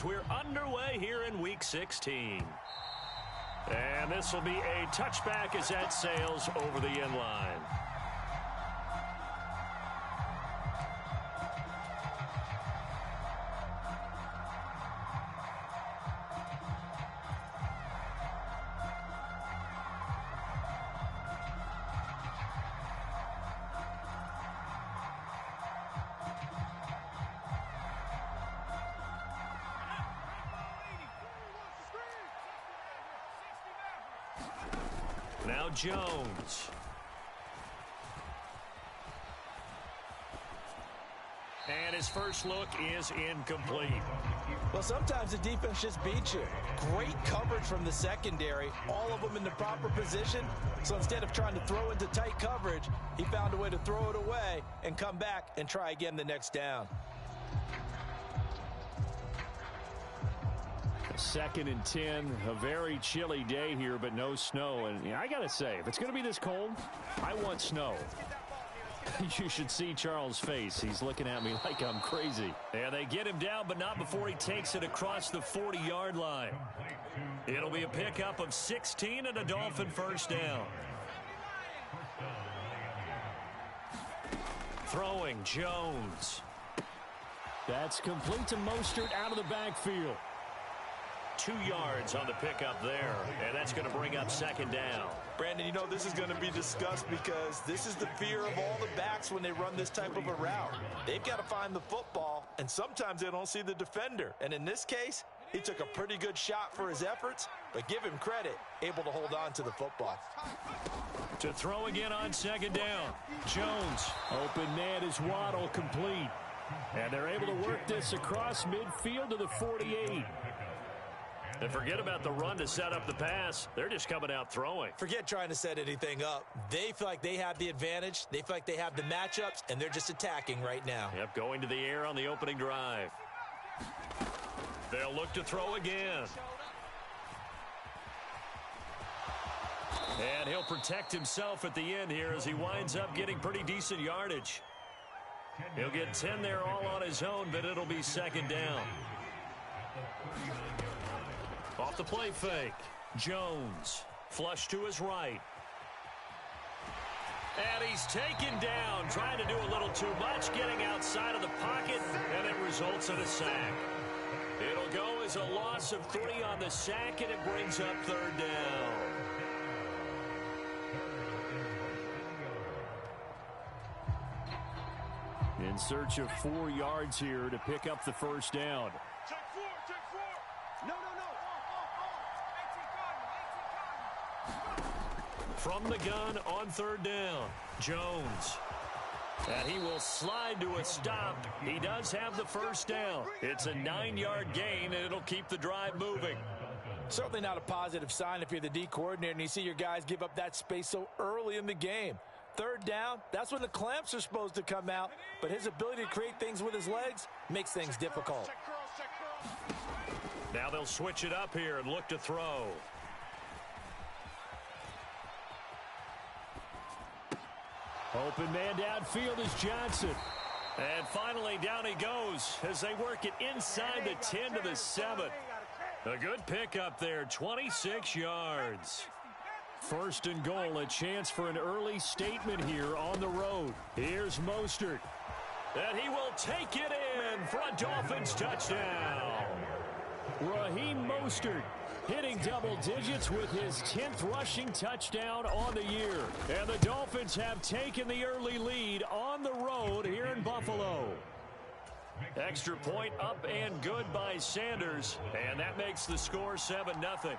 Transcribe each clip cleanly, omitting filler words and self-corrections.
as we're underway here in Week 16. And this will be a touchback as that sails over the end line. Now Jones. And his first look is incomplete. Well, sometimes the defense just beats you. Great coverage from the secondary, all of them in the proper position. So instead of trying to throw into tight coverage, he found a way to throw it away and come back and try again the next down. 2nd and 10, a very chilly day here, but no snow. And I got to say, if it's going to be this cold, I want snow. You should see Charles' face. He's looking at me like I'm crazy. And they get him down, but not before he takes it across the 40-yard line. It'll be a pickup of 16 and a Dolphin first down. Throwing, Jones. That's complete to Mostert out of the backfield. 2 yards on the pickup there, and that's going to bring up 2nd down. Brandon, you know, this is going to be discussed because this is the fear of all the backs when they run this type of a route. They've got to find the football, and sometimes they don't see the defender. And in this case, he took a pretty good shot for his efforts, but give him credit, able to hold on to the football. To throw again on 2nd down. Jones. Open man is Waddle, complete. And they're able to work this across midfield to the 48. And forget about the run to set up the pass. They're just coming out throwing. Forget trying to set anything up. They feel like they have the advantage. They feel like they have the matchups, and they're just attacking right now. Yep, going to the air on the opening drive. They'll look to throw again. And he'll protect himself at the end here as he winds up getting pretty decent yardage. He'll get 10 there all on his own, but it'll be 2nd down. Off the play fake. Jones. Flush to his right. And he's taken down, trying to do a little too much, getting outside of the pocket, and it results in a sack. It'll go as a loss of 3 on the sack, and it brings up 3rd down. In search of 4 yards here to pick up the first down. From the gun on 3rd down, Jones. And he will slide to a stop. He does have the first down. It's a 9-yard gain, and it'll keep the drive moving. Certainly not a positive sign if you're the D coordinator and you see your guys give up that space so early in the game. 3rd down, that's when the clamps are supposed to come out, but his ability to create things with his legs makes things difficult. Now they'll switch it up here and look to throw. Open man downfield is Johnson. And finally down he goes as they work it inside the 10 to the 7. A good pickup there, 26 yards. 1st and goal, a chance for an early statement here on the road. Here's Mostert. And he will take it in for a Dolphins touchdown. Raheem Mostert hitting double digits with his 10th rushing touchdown on the year. And the Dolphins have taken the early lead on the road here in Buffalo. Extra point up and good by Sanders. And that makes the score 7-0.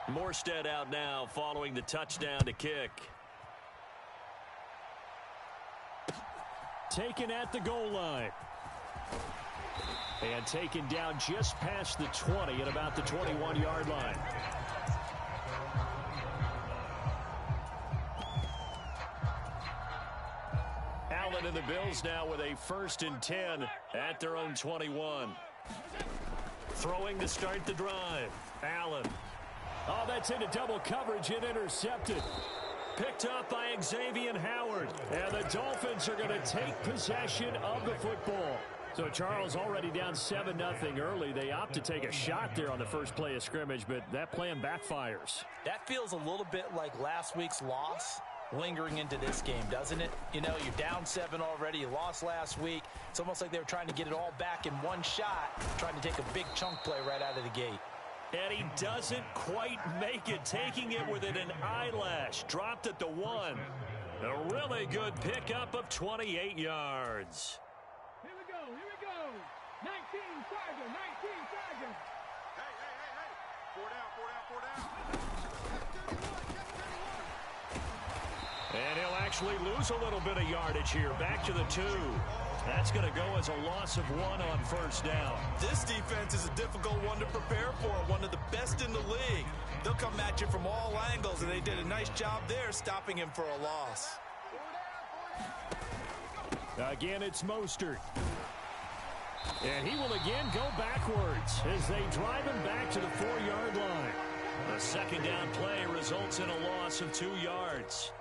Morstead out now following the touchdown to kick. Taken at the goal line. And taken down just past the 20 at about the 21-yard line. Allen and the Bills now with a 1st and 10 at their own 21. Throwing to start the drive. Allen. Oh, that's into double coverage and intercepted. Picked up by Xavier Howard. And the Dolphins are going to take possession of the football. So Charles already down 7-0 early. They opt to take a shot there on the first play of scrimmage, but that plan backfires. That feels a little bit like last week's loss lingering into this game, doesn't it? You know, you're down 7 already. You lost last week. It's almost like they were trying to get it all back in one shot, trying to take a big chunk play right out of the gate. And he doesn't quite make it, taking it within an eyelash. Dropped at the 1. A really good pickup of 28 yards. Here we go. 19 Tiger. Hey. 4 down. And he'll actually lose a little bit of yardage here. Back to the 2. That's going to go as a loss of 1 on first down. This defense is a difficult one to prepare for, one of the best in the league. They'll come at you from all angles, and they did a nice job there stopping him for a loss. Again, it's Mostert. And he will again go backwards as they drive him back to the 4-yard line. The second down play results in a loss of 2 yards.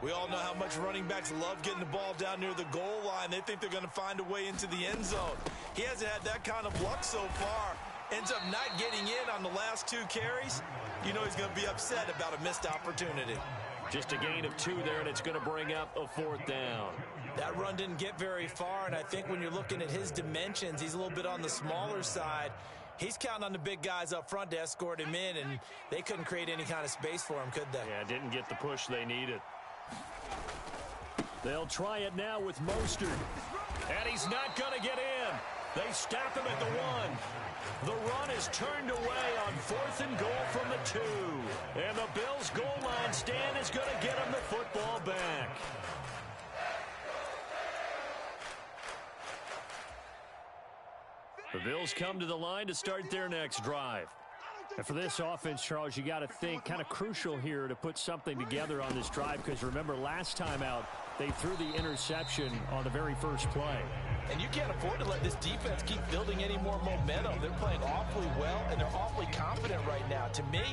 We all know how much running backs love getting the ball down near the goal line. They think they're going to find a way into the end zone. He hasn't had that kind of luck so far. Ends up not getting in on the last 2 carries. You know he's going to be upset about a missed opportunity. Just a gain of 2 there, and it's going to bring up a 4th down. That run didn't get very far, and I think when you're looking at his dimensions, he's a little bit on the smaller side. He's counting on the big guys up front to escort him in, and they couldn't create any kind of space for him, could they? Yeah, didn't get the push they needed. They'll try it now with Mostert. And he's not going to get in. They stop him at the 1. The run is turned away on 4th and goal from the 2. And the Bills' goal line stand is going to get him the football back. The Bills come to the line to start their next drive. And for this offense, Charles, you got to think kind of crucial here to put something together on this drive, because remember last time out they threw the interception on the very first play. And you can't afford to let this defense keep building any more momentum. They're playing awfully well, and they're awfully confident right now. To me,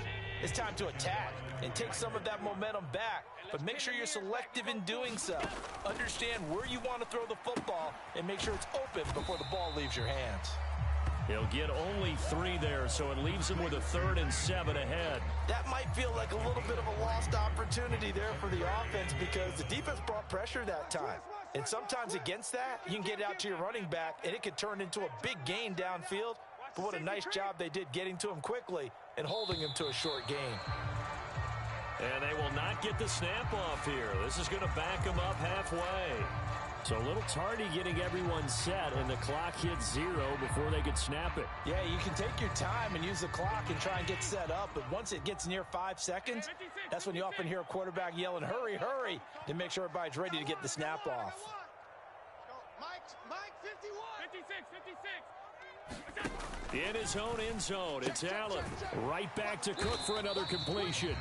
it's time to attack and take some of that momentum back, but make sure you're selective in doing so. Understand where you want to throw the football and make sure it's open before the ball leaves your hands. He'll get only 3 there, so it leaves him with a 3rd and 7 ahead. That might feel like a little bit of a lost opportunity there for the offense because the defense brought pressure that time. And sometimes against that, you can get out to your running back, and it could turn into a big gain downfield. But what a nice job they did getting to him quickly and holding him to a short gain. And they will not get the snap off here. This is going to back him up halfway. So a little tardy getting everyone set, and the clock hits 0 before they could snap it. Yeah, you can take your time and use the clock and try and get set up, but once it gets near 5 seconds, that's when you often hear a quarterback yelling, hurry, hurry, to make sure everybody's ready to get the snap off. Mike, 51. 56. In his own end zone, it's Allen. Right back to Cook for another completion.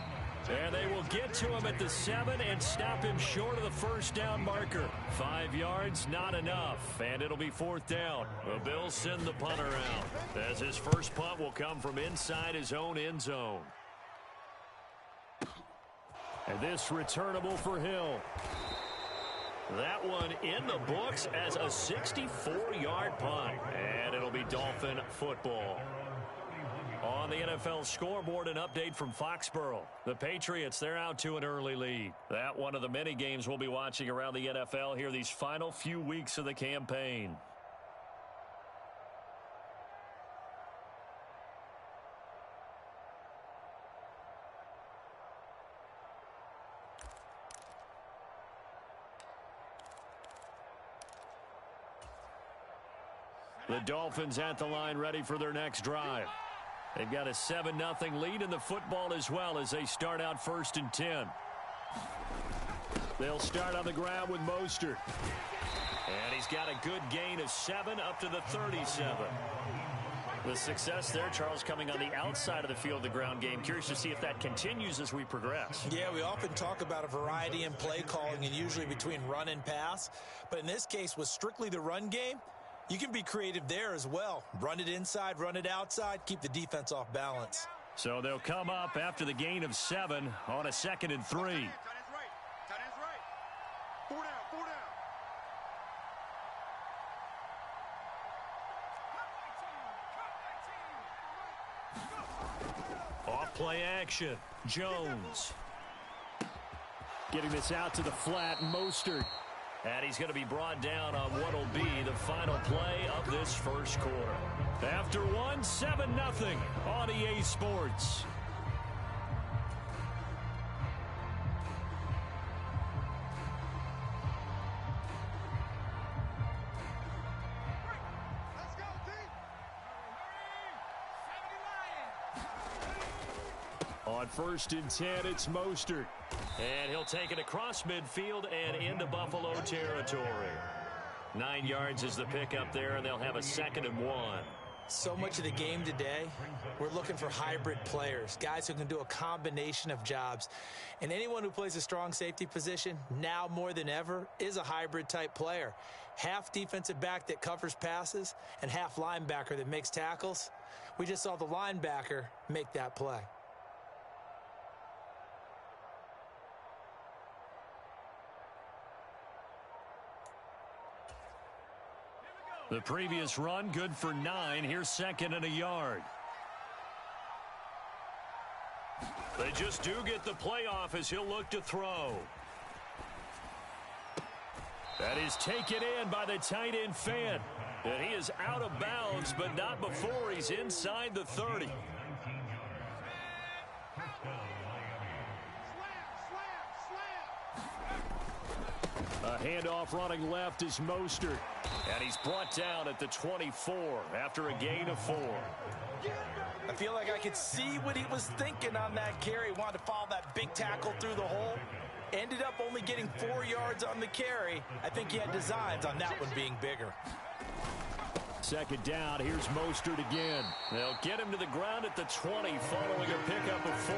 And they will get to him at the 7 and stop him short of the first down marker. 5 yards, not enough. And it'll be 4th down. The Bills send the punter out, as his first punt will come from inside his own end zone. And this returnable for Hill. That one in the books as a 64-yard punt. And it'll be Dolphin football. On the NFL scoreboard, an update from Foxborough. The Patriots, they're out to an early lead. That one of the many games we'll be watching around the NFL here these final few weeks of the campaign. The Dolphins at the line ready for their next drive. They've got a 7-0 lead in the football as well as they start out 1st and 10. They'll start on the ground with Mostert. And he's got a good gain of 7 up to the 37. The success there, Charles, coming on the outside of the field, the ground game. Curious to see if that continues as we progress. Yeah, we often talk about a variety in play calling and usually between run and pass. But in this case, with strictly the run game, you can be creative there as well. Run it inside, run it outside, keep the defense off balance. So they'll come up after the gain of 7 on a 2nd and 3. Tight end's right. 4 down. Off play action. Jones. Getting this out to the flat, Mostert. And he's going to be brought down on what will be the final play of this first quarter. After one, 7-0 on EA Sports. On 1st and 10, it's Mostert. And he'll take it across midfield and into Buffalo territory. 9 yards is the pickup there, and they'll have a 2nd and 1. So much of the game today, we're looking for hybrid players, guys who can do a combination of jobs. And anyone who plays a strong safety position, now more than ever, is a hybrid type player. Half defensive back that covers passes and half linebacker that makes tackles. We just saw the linebacker make that play. The previous run, good for 9. Here's 2nd and a yard. They just do get the playoff as he'll look to throw. That is taken in by the tight end Fant. And he is out of bounds, but not before he's inside the 30. A handoff running left is Mostert. And he's brought down at the 24 after a gain of 4. I feel like I could see what he was thinking on that carry. Wanted to follow that big tackle through the hole. Ended up only getting 4 yards on the carry. I think he had designs on that one being bigger. 2nd down. Here's Mostert again. They'll get him to the ground at the 20 following a pickup of 4.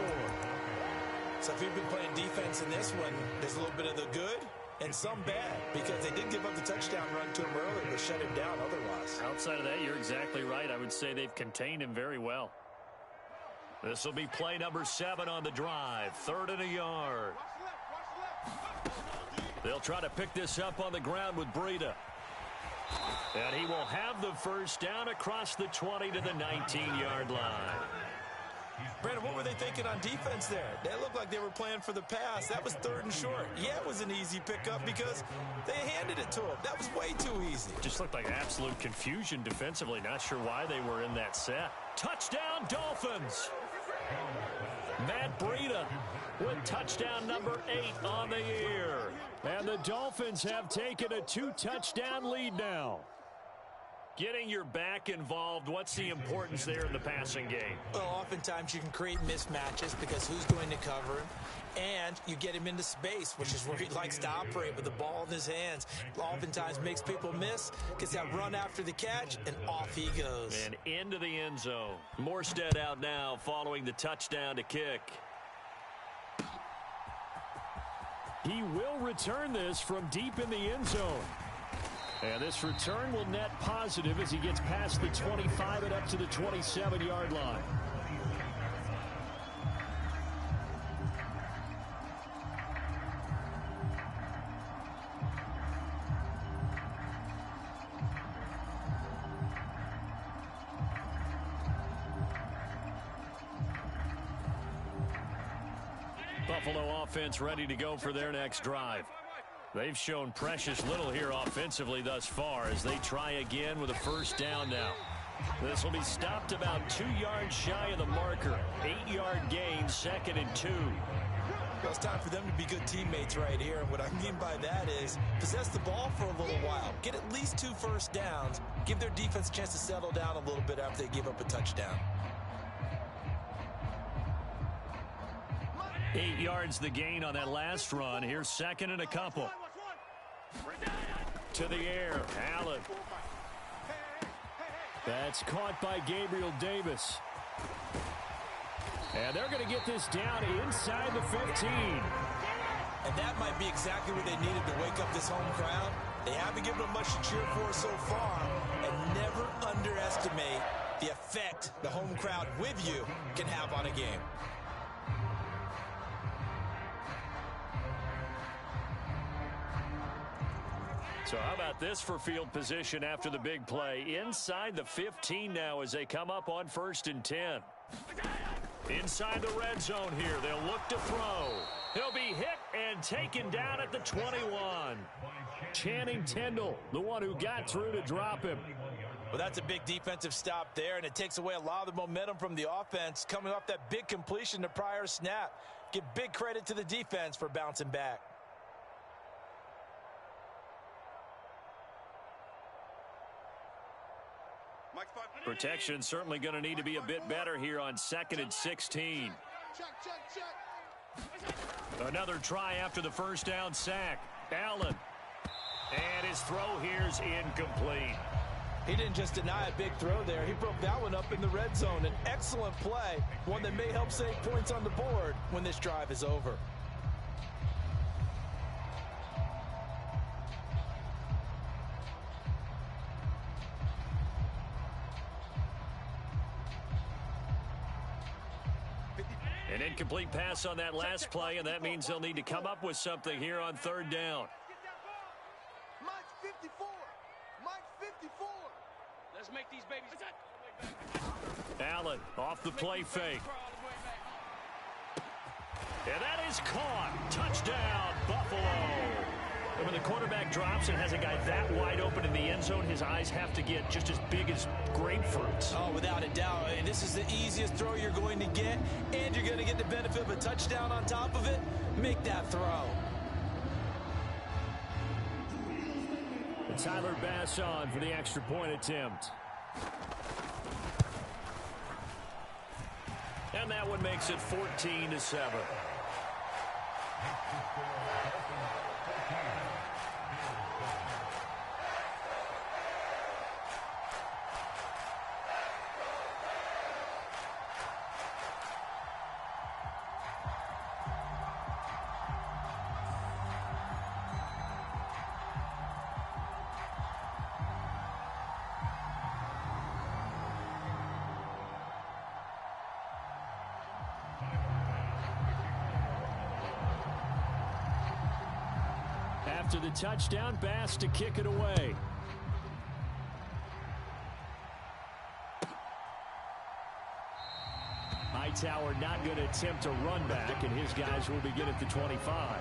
So if you've been playing defense in this one, there's a little bit of the good and some bad, because they did give up the touchdown run to him earlier, but shut him down otherwise. Outside of that, you're exactly right. I would say they've contained him very well. This will be play number 7 on the drive. 3rd and a yard. They'll try to pick this up on the ground with Breida. And he will have the first down across the 20 to the 19-yard line. Brandon, what were they thinking on defense there? They looked like they were playing for the pass. That was 3rd and short. Yeah, it was an easy pickup because they handed it to him. That was way too easy. Just looked like absolute confusion defensively. Not sure why they were in that set. Touchdown, Dolphins! Matt Breida with touchdown number 8 on the year. And the Dolphins have taken a 2-touchdown lead now. Getting your back involved, what's the importance there in the passing game? Well, oftentimes you can create mismatches because who's going to cover him? And you get him into space, which is where he likes to operate with the ball in his hands. Oftentimes makes people miss, gets that run after the catch, and off he goes. And into the end zone. Morstead out now following the touchdown to kick. He will return this from deep in the end zone. And this return will net positive as he gets past the 25 and up to the 27-yard line. Buffalo offense ready to go for their next drive. They've shown precious little here offensively thus far as they try again with a first down now. This will be stopped about 2 yards shy of the marker. 8-yard gain, 2nd and 2. Well, it's time for them to be good teammates right here. And what I mean by that is possess the ball for a little while. Get at least 2 first downs. Give their defense a chance to settle down a little bit after they give up a touchdown. 8 yards the gain on that last run. Here's 2nd and a couple. To the air, Allen. That's caught by Gabriel Davis. And they're going to get this down inside the 15. And that might be exactly what they needed to wake up this home crowd. They haven't given them much to cheer for so far. And never underestimate the effect the home crowd with you can have on a game. So how about this for field position after the big play? Inside the 15 now as they come up on 1st and 10. Inside the red zone here, they'll look to throw. He'll be hit and taken down at the 21. Channing Tindall, the one who got through to drop him. Well, that's a big defensive stop there, and it takes away a lot of the momentum from the offense coming off that big completion the prior snap. Give big credit to the defense for bouncing back. Protection certainly going to need to be a bit better here on 2nd and 16. Another try after the first down sack. Allen. And his throw here's incomplete. He didn't just deny a big throw there. He broke that one up in the red zone. An excellent play, one that may help save points on the board when this drive is over. An incomplete pass on that last play, and that means they'll need to come up with something here on 3rd down. Mike's 54. Mike's 54. Let's make these babies. Allen off the play fake. And that is caught. Touchdown, Buffalo. And when the quarterback drops and has a guy that wide open in the end zone, his eyes have to get just as big as grapefruits. Oh, without a doubt. And this is the easiest throw you're going to get, and you're going to get the benefit of a touchdown on top of it. Make that throw. And Tyler Bass on for the extra point attempt. And that one makes it 14-7. After the touchdown, Bass to kick it away. Hightower not going to attempt a run back, and his guys will begin at the 25.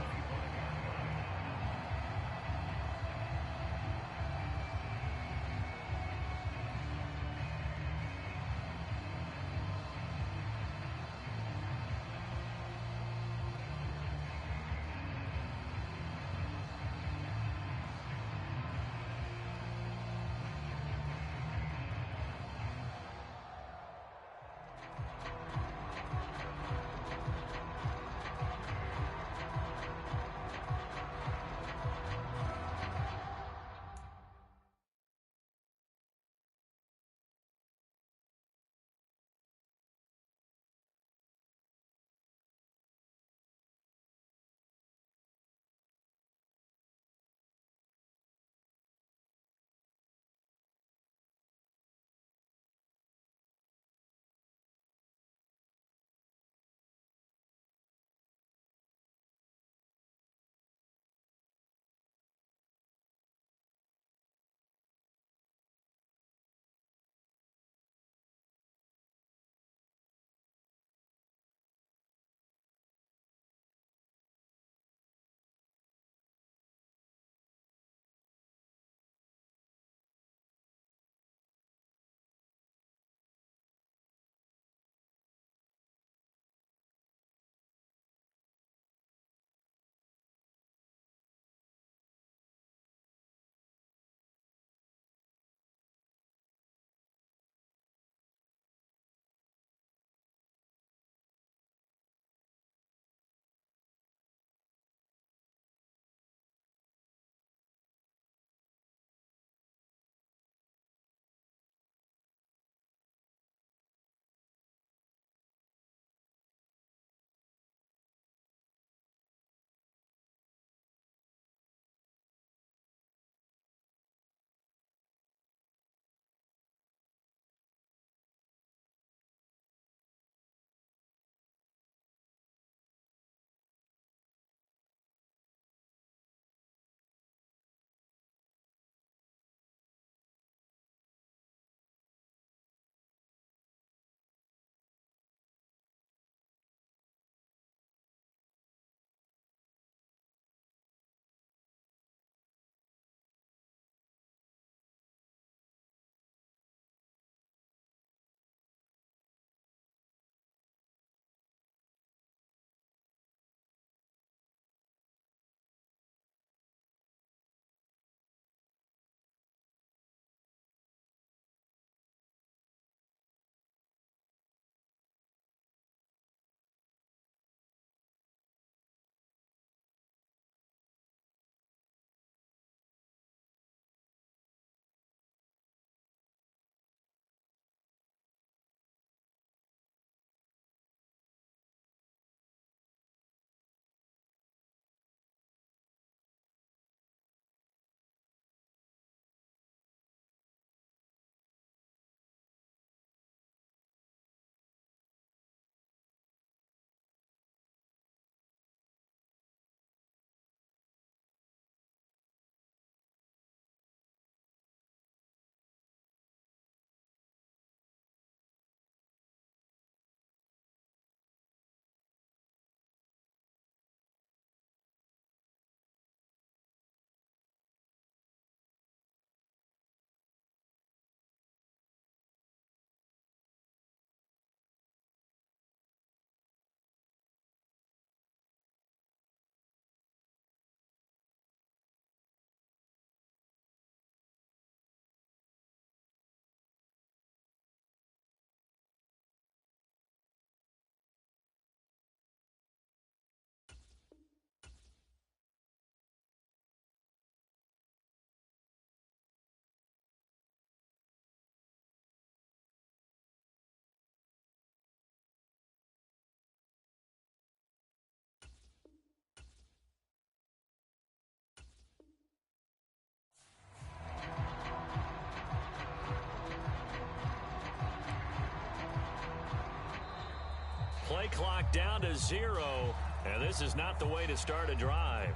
play clock down to 0, and this is not the way to start a drive.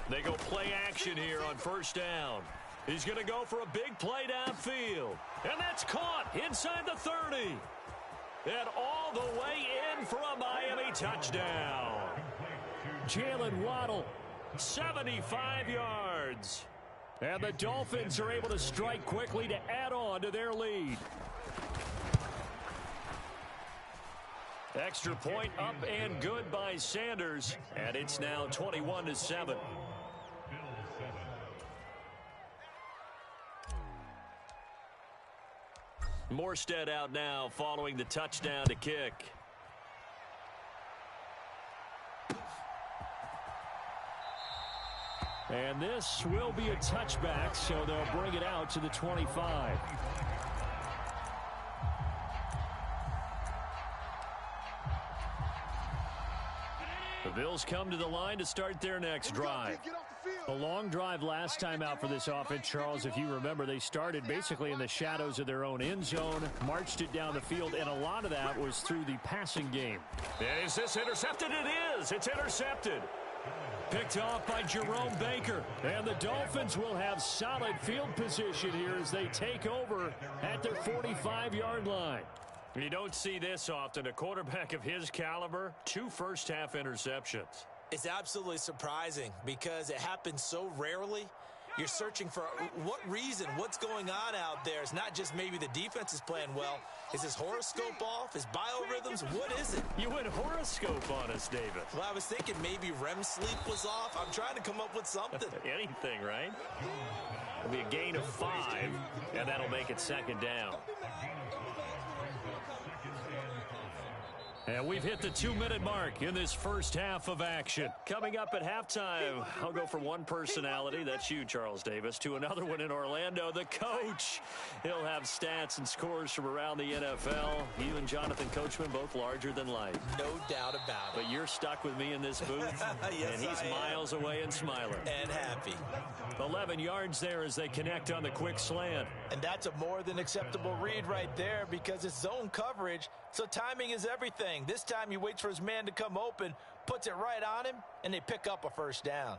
They go play action here on first down. He's going to go for a big play downfield. And that's caught inside the 30. And all the way in for a Miami touchdown. Jalen Waddle, 75 yards. And the Dolphins are able to strike quickly to add on to their lead. Extra point up and good by Sanders. And it's now 21-7. Morstead out now following the touchdown to kick. And this will be a touchback, so they'll bring it out to the 25. The Bills come to the line to start their next drive. A long drive last time out for this offense, Charles. If you remember, they started basically in the shadows of their own end zone, marched it down the field, and a lot of that was through the passing game. And is this intercepted? It is. It's intercepted. Picked off by Jerome Baker. And the Dolphins will have solid field position here as they take over at their 45-yard line. You don't see this often. A quarterback of his caliber, 2 first-half interceptions. It's absolutely surprising because it happens so rarely. You're searching for what reason, what's going on out there. It's not just maybe the defense is playing well. Is his horoscope off? His biorhythms? What is it? You went horoscope on us, David. Well, I was thinking maybe REM sleep was off. I'm trying to come up with something. Anything, right? It'll be a gain of 5, and that'll make it second down. And we've hit the 2-minute mark in this first half of action. Coming up at halftime, I'll go from one personality, that's you, Charles Davis, to another one in Orlando, the coach. He'll have stats and scores from around the NFL. You and Jonathan Coachman, both larger than life. No doubt about it. But you're stuck with me in this booth, yes, and he's miles away and smiling. And happy. 11 yards there as they connect on the quick slant. And that's a more than acceptable read right there because it's zone coverage, so timing is everything. This time he waits for his man to come open, puts it right on him, and they pick up a first down.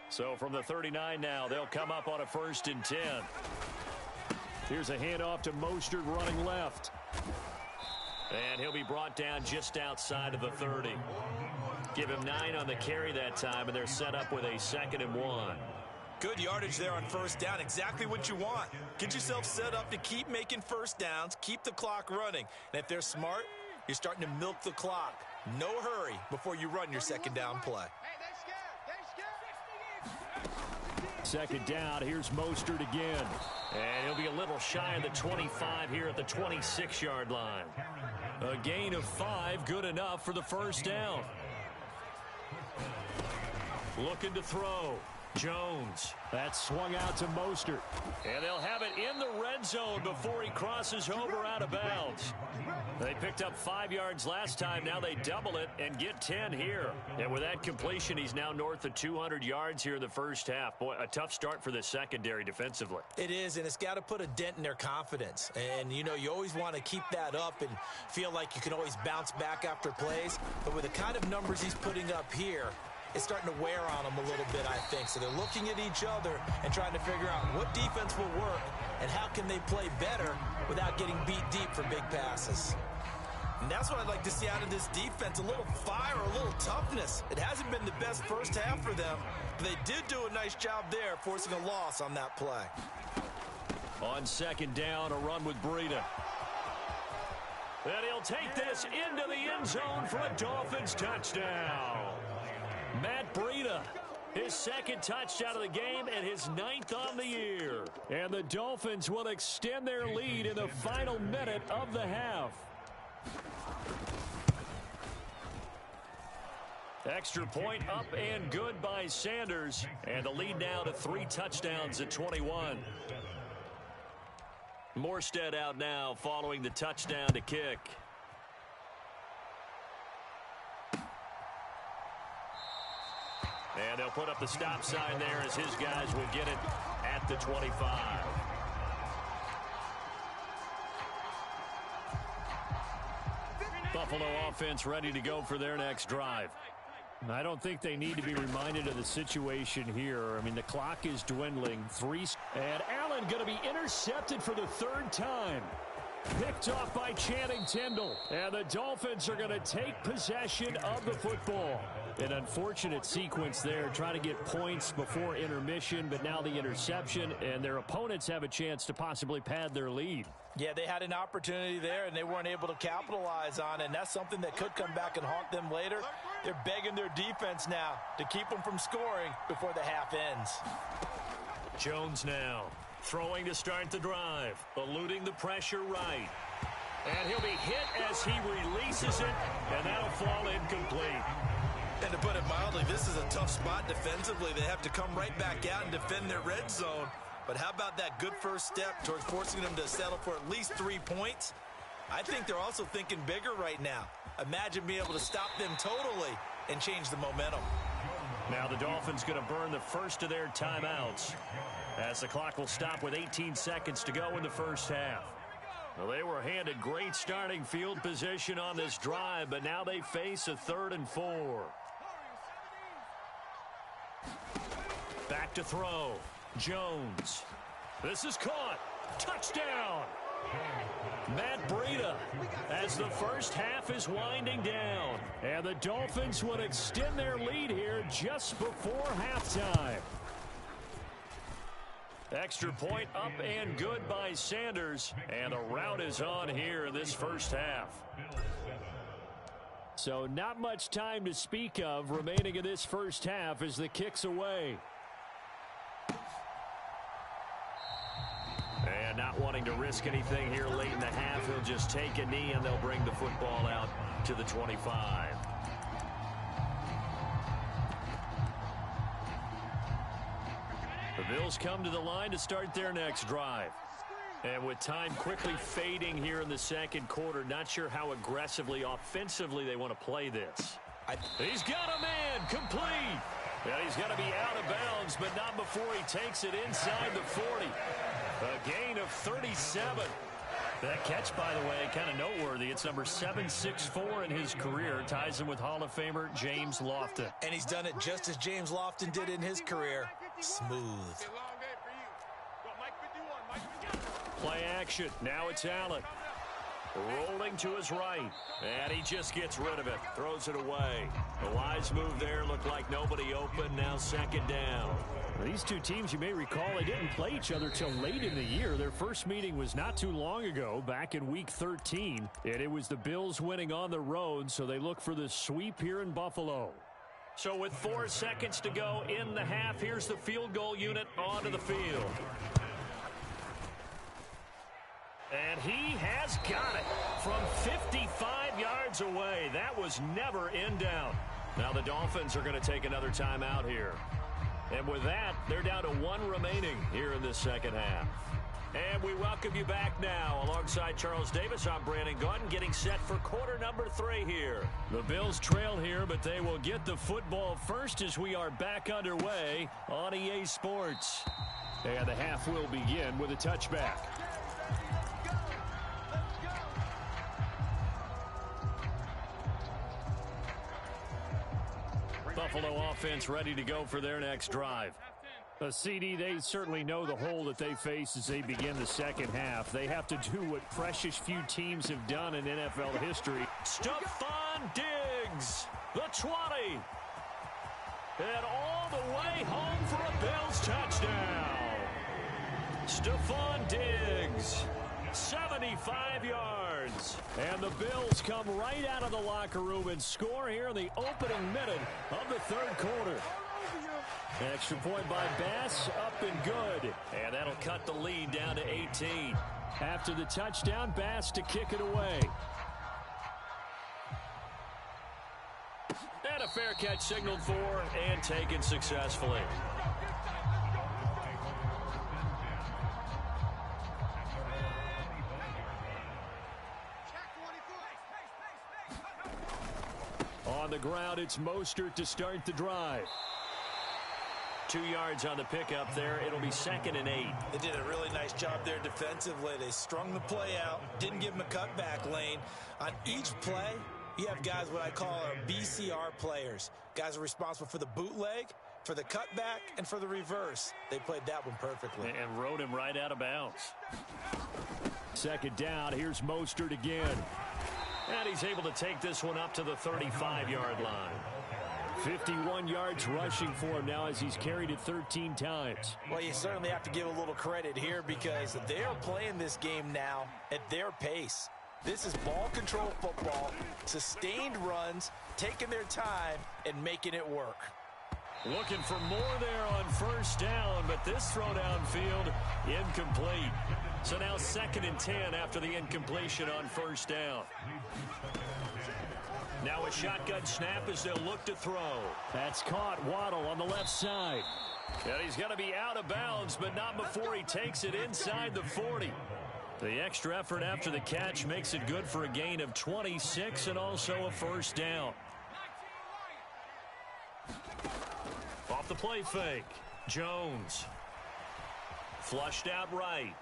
So from the 39 now, they'll come up on a 1st and 10. Here's a handoff to Mostert running left. And he'll be brought down just outside of the 30. Give him 9 on the carry that time, and they're set up with a 2nd and 1. Good yardage there on first down. Exactly what you want. Get yourself set up to keep making first downs, keep the clock running. And if they're smart, you're starting to milk the clock. No hurry before you run your second down play. Second down, here's Mostert again. And he'll be a little shy of the 25 here at the 26-yard line. A gain of 5, good enough for the first down. Looking to throw. Jones. That's swung out to Mostert. And they'll have it in the red zone before he crosses over out of bounds. They picked up 5 yards last time. Now they double it and get 10 here. And with that completion, he's now north of 200 yards here in the first half. Boy, a tough start for the secondary defensively. It is, and it's got to put a dent in their confidence. And, you know, you always want to keep that up and feel like you can always bounce back after plays. But with the kind of numbers he's putting up here, it's starting to wear on them a little bit, I think. So they're looking at each other and trying to figure out what defense will work and how can they play better without getting beat deep for big passes. And that's what I'd like to see out of this defense, a little fire, a little toughness. It hasn't been the best first half for them, but they did do a nice job there forcing a loss on that play. On second down, a run with Breida. And he'll take this into the end zone for a Dolphins touchdown. Matt Breida, his 2nd touchdown of the game and his 9th on the year. And the Dolphins will extend their lead in the final minute of the half. Extra point up and good by Sanders. And the lead now to 3 touchdowns at 21. Morstead out now following the touchdown to kick. And they'll put up the stop sign there as his guys will get it at the 25. Buffalo offense ready to go for their next drive. I don't think they need to be reminded of the situation here. I mean, the clock is dwindling. And Allen going to be intercepted for the 3rd time. Picked off by Channing Tindall. And the Dolphins are going to take possession of the football. An unfortunate sequence there, trying to get points before intermission, but now the interception, and their opponents have a chance to possibly pad their lead. Yeah, they had an opportunity there, and they weren't able to capitalize on it, and that's something that could come back and haunt them later. They're begging their defense now to keep them from scoring before the half ends. Jones now throwing to start the drive, eluding the pressure right. And he'll be hit as he releases it, and that'll fall incomplete. And to put it mildly, this is a tough spot defensively. They have to come right back out and defend their red zone. But how about that good first step towards forcing them to settle for at least 3 points? I think they're also thinking bigger right now. Imagine being able to stop them totally and change the momentum. Now the Dolphins going to burn the first of their timeouts as the clock will stop with 18 seconds to go in the first half. Well, they were handed great starting field position on this drive, but now they face a 3rd and 4. Back to throw. Jones. This is caught. Touchdown. Matt Breida as the first half is winding down. And the Dolphins would extend their lead here just before halftime. Extra point up and good by Sanders. And a rout is on here in this first half. So not much time to speak of remaining in this first half as the kick's away. And not wanting to risk anything here late in the half, he'll just take a knee and they'll bring the football out to the 25. The Bills come to the line to start their next drive. And with time quickly fading here in the second quarter, not sure how aggressively, offensively they want to play this. He's got a man, complete. And he's got to be out of bounds, but not before he takes it inside the 40. A gain of 37. That catch, by the way, kind of noteworthy. It's number 764 in his career. Ties him with Hall of Famer James Lofton. And he's done it just as James Lofton did in his career. Smooth. Play action. Now it's Allen. Rolling to his right. And he just gets rid of it. Throws it away. A wise move there. Looked like nobody open. Now 2nd down. These two teams, you may recall, they didn't play each other till late in the year. Their first meeting was not too long ago, back in Week 13. And it was the Bills winning on the road, so they look for the sweep here in Buffalo. So with 4 seconds to go in the half, here's the field goal unit onto the field. And he has got it from 55 yards away. That was never in doubt. Now the Dolphins are going to take another timeout here. And with that, they're down to 1 remaining here in this second half. And we welcome you back now. Alongside Charles Davis, I'm Brandon Gaudin, getting set for quarter number 3 here. The Bills trail here, but they will get the football first as we are back underway on EA Sports. And the half will begin with a touchback. Buffalo offense ready to go for their next drive. CD, they certainly know the hole that they face as they begin the second half. They have to do what precious few teams have done in NFL history. Stephon Diggs, the 20. And all the way home for a Bills touchdown. Stephon Diggs, 75 yards. And the Bills come right out of the locker room and score here in the opening minute of the third quarter. Extra point by Bass, up and good. And that'll cut the lead down to 18. After the touchdown, Bass to kick it away. And a fair catch signaled for and taken successfully. On the ground, it's Mostert to start the drive. 2 yards on the pickup there. It'll be 2nd and 8. They did a really nice job there defensively. They strung the play out, didn't give him a cutback lane. On each play, you have guys what I call our BCR players. Guys are responsible for the bootleg, for the cutback, and for the reverse. They played that one perfectly. And rode him right out of bounds. 2nd down. Here's Mostert again. And he's able to take this one up to the 35-yard line. 51 yards rushing for him now as he's carried it 13 times. Well, you certainly have to give a little credit here because they are playing this game now at their pace. This is ball control football, sustained runs, taking their time, and making it work. Looking for more there on 1st down, but this throw downfield incomplete. So now 2nd and 10 after the incompletion on 1st down. Now a shotgun snap as they'll look to throw. That's caught. Waddle on the left side. And he's going to be out of bounds, but not before he takes it inside the 40. The extra effort after the catch makes it good for a gain of 26 and also a 1st down. Off the play fake. Jones. Flushed out right.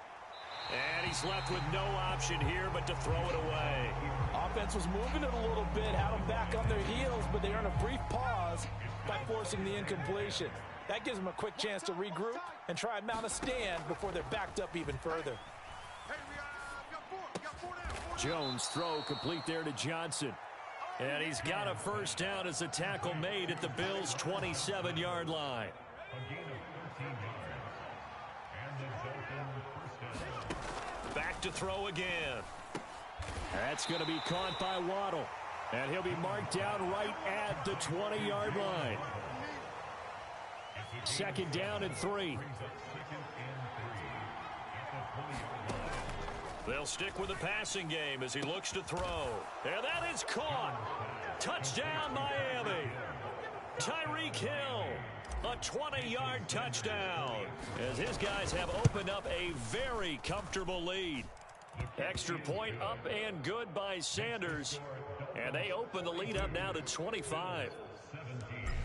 And he's left with no option here but to throw it away. Offense was moving it a little bit, had them back on their heels, but they earned a brief pause by forcing the incompletion. That gives them a quick chance to regroup and try and mount a stand before they're backed up even further. Jones throw complete there to Johnson. And he's got a 1st down as the tackle made at the Bills' 27-yard line. Back to throw again. That's going to be caught by Waddle. And he'll be marked down right at the 20-yard line. 2nd down and 3. They'll stick with the passing game as he looks to throw. And that is caught. Touchdown, Miami. Tyreek Hill. A 20-yard touchdown as his guys have opened up a very comfortable lead. Extra point up and good by Sanders. And they open the lead up now to 25.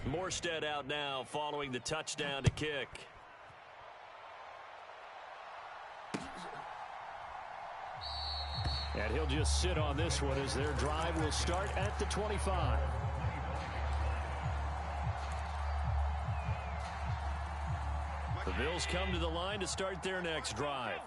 Morstead out now following the touchdown to kick. And he'll just sit on this one as their drive will start at the 25. The Bills come to the line to start their next drive.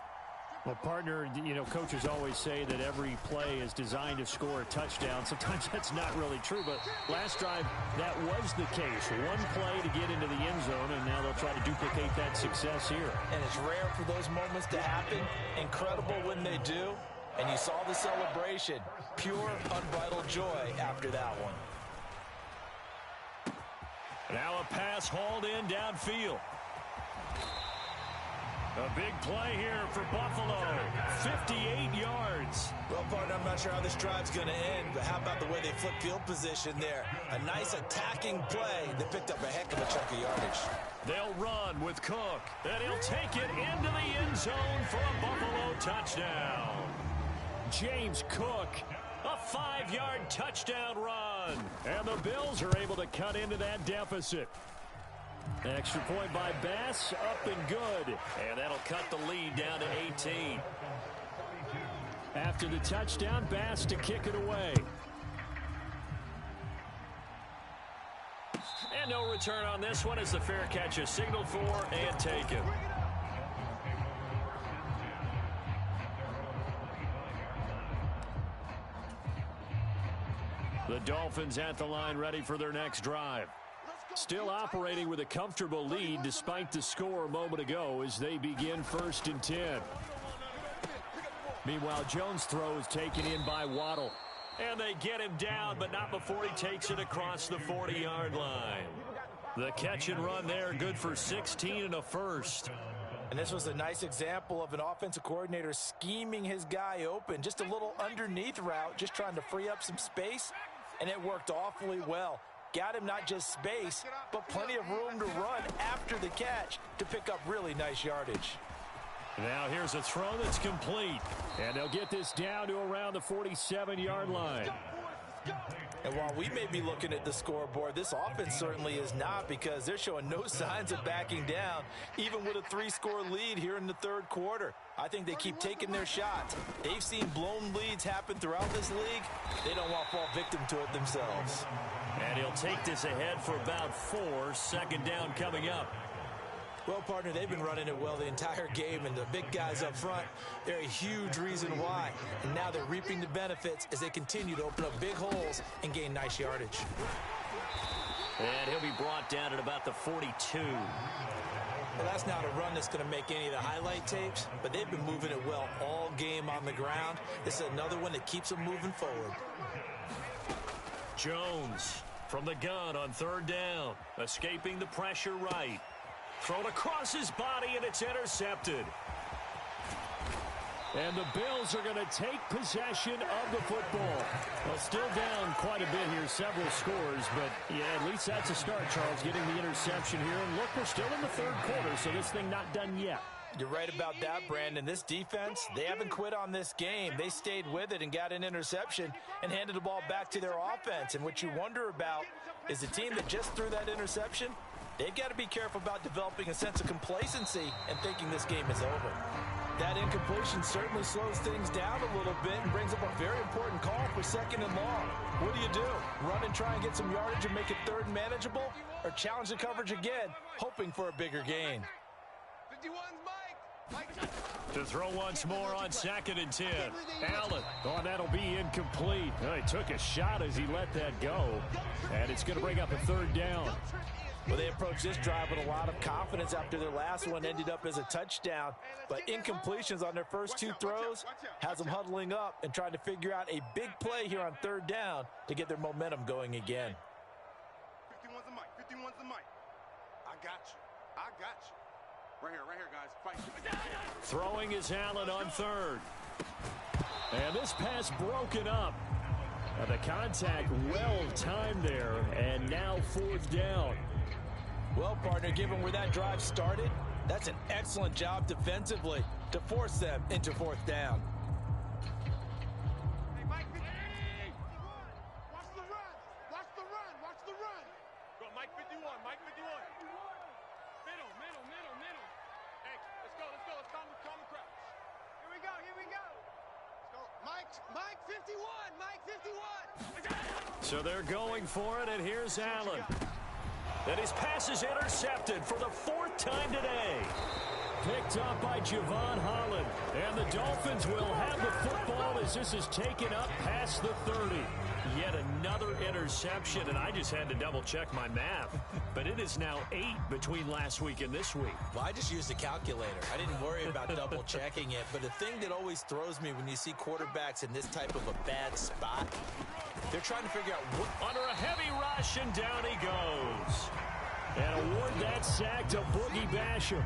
Well, partner, coaches always say that every play is designed to score a touchdown. Sometimes that's not really true, but last drive, that was the case. One play to get into the end zone, and now they'll try to duplicate that success here. And it's rare for those moments to happen. Incredible when they do. And you saw the celebration. Pure, unbridled joy after that one. Now a pass hauled in downfield. A big play here for Buffalo. 58 yards. Well, partner, I'm not sure how this drive's going to end, but how about the way they flip field position there? A nice attacking play that picked up a heck of a chunk of yardage. They'll run with Cook, and he'll take it into the end zone for a Buffalo touchdown. James Cook, a 5-yard touchdown run. And the Bills are able to cut into that deficit. Extra point by Bass, up and good. And that'll cut the lead down to 18. After the touchdown, Bass to kick it away. And no return on this one as the fair catch is signaled for and taken. The Dolphins at the line ready for their next drive. Still operating with a comfortable lead despite the score a moment ago as they begin 1st and 10. Meanwhile, Jones' throw is taken in by Waddle. And they get him down, but not before he takes it across the 40-yard line. The catch and run there, good for 16 and a first. And this was a nice example of an offensive coordinator scheming his guy open. Just a little underneath route, just trying to free up some space, and it worked awfully well. got him not just space, but plenty of room to run after the catch to pick up really nice yardage. Now here's a throw that's complete. And they'll get this down to around the 47-yard line. And while we may be looking at the scoreboard, this offense certainly is not, because they're showing no signs of backing down, even with a 3-score lead here in the third quarter. I think they keep taking their shots. They've seen blown leads happen throughout this league. They don't want to fall victim to it themselves. And he'll take this ahead for about 4. Second down coming up. Well, partner, they've been running it well the entire game, and the big guys up front, they're a huge reason why. And now they're reaping the benefits as they continue to open up big holes and gain nice yardage. And he'll be brought down at about the 42. Well, that's not a run that's going to make any of the highlight tapes, but they've been moving it well all game on the ground. This is another one that keeps them moving forward. Jones from the gun on third down, escaping the pressure right. Thrown across his body, and it's intercepted. And the Bills are going to take possession of the football. Well, still down quite a bit here, several scores, but yeah, at least that's a start, Charles, getting the interception here. And look, we're still in the third quarter, so this thing not done yet. You're right about that, Brandon. This defense, they haven't quit on this game. They stayed with it and got an interception and handed the ball back to their offense. And what you wonder about is the team that just threw that interception, they've got to be careful about developing a sense of complacency and thinking this game is over. That incompletion certainly slows things down a little bit and brings up a very important call for second and long. What do? Run and try and get some yardage and make it third and manageable? Or challenge the coverage again, hoping for a bigger gain? 51's Mike. To throw once more on second and 10. Allen. Oh, that'll be incomplete. He took a shot as he let that go. And it's going to bring up a third down. Well, they approached this drive with a lot of confidence after their last one ended up as a touchdown. But incompletions on their first 2 throws has them huddling up and trying to figure out a big play here on third down to get their momentum going again. 51's the Mike. 51's the Mike. I got you. I got you. Right here, guys. Fight. Throwing is Allen on third. And this pass broken up. The contact well timed there, and now fourth down. Well, partner, given where that drive started, that's an excellent job defensively to force them into fourth down. Hey, Mike. Watch the run. Watch the run. Watch the run. Go, Mike 51. Mike 51. Middle. Hey, let's go. Let's calm the crowd. Here we go. Let's go. Mike 51. Mike 51. So they're going for it, and here's Allen. And his pass is intercepted for the 4th time today. Picked up by Javon Holland. And the Dolphins will have the football as this is taken up past the 30. Yet another interception, and I just had to double-check my math. But it is now 8 between last week and this week. Well, I just used a calculator. I didn't worry about double-checking it. But the thing that always throws me when you see quarterbacks in this type of a bad spot, they're trying to figure out what... Under a heavy rush, and down he goes. And award that sack to Boogie Basham.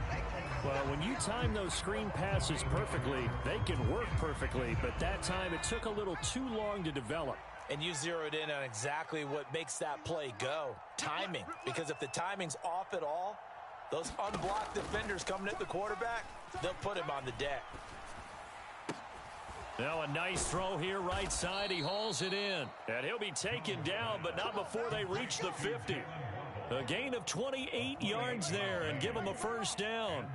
Well, when you time those screen passes perfectly, they can work perfectly. But that time, it took a little too long to develop. And you zeroed in on exactly what makes that play go. Timing. Because if the timing's off at all, those unblocked defenders coming at the quarterback, they'll put him on the deck. Now a nice throw here right side. He hauls it in. And he'll be taken down, but not before they reach the 50. A gain of 28 yards there and give him a first down.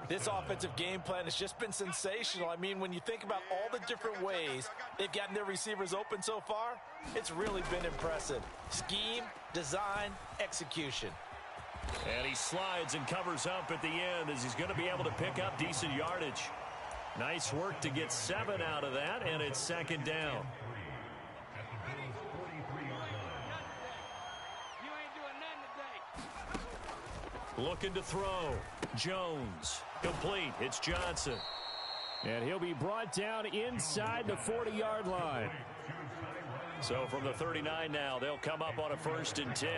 This offensive game plan has just been sensational. I mean, when you think about all the different ways they've gotten their receivers open so far, it's really been impressive. Scheme, design, execution. And he slides and covers up at the end as he's going to be able to pick up decent yardage. Nice work to get 7 out of that, and it's second down. Looking to throw. Jones. Complete. It's Johnson. And he'll be brought down inside the 40-yard line. So from the 39 now, they'll come up on a 1st and 10.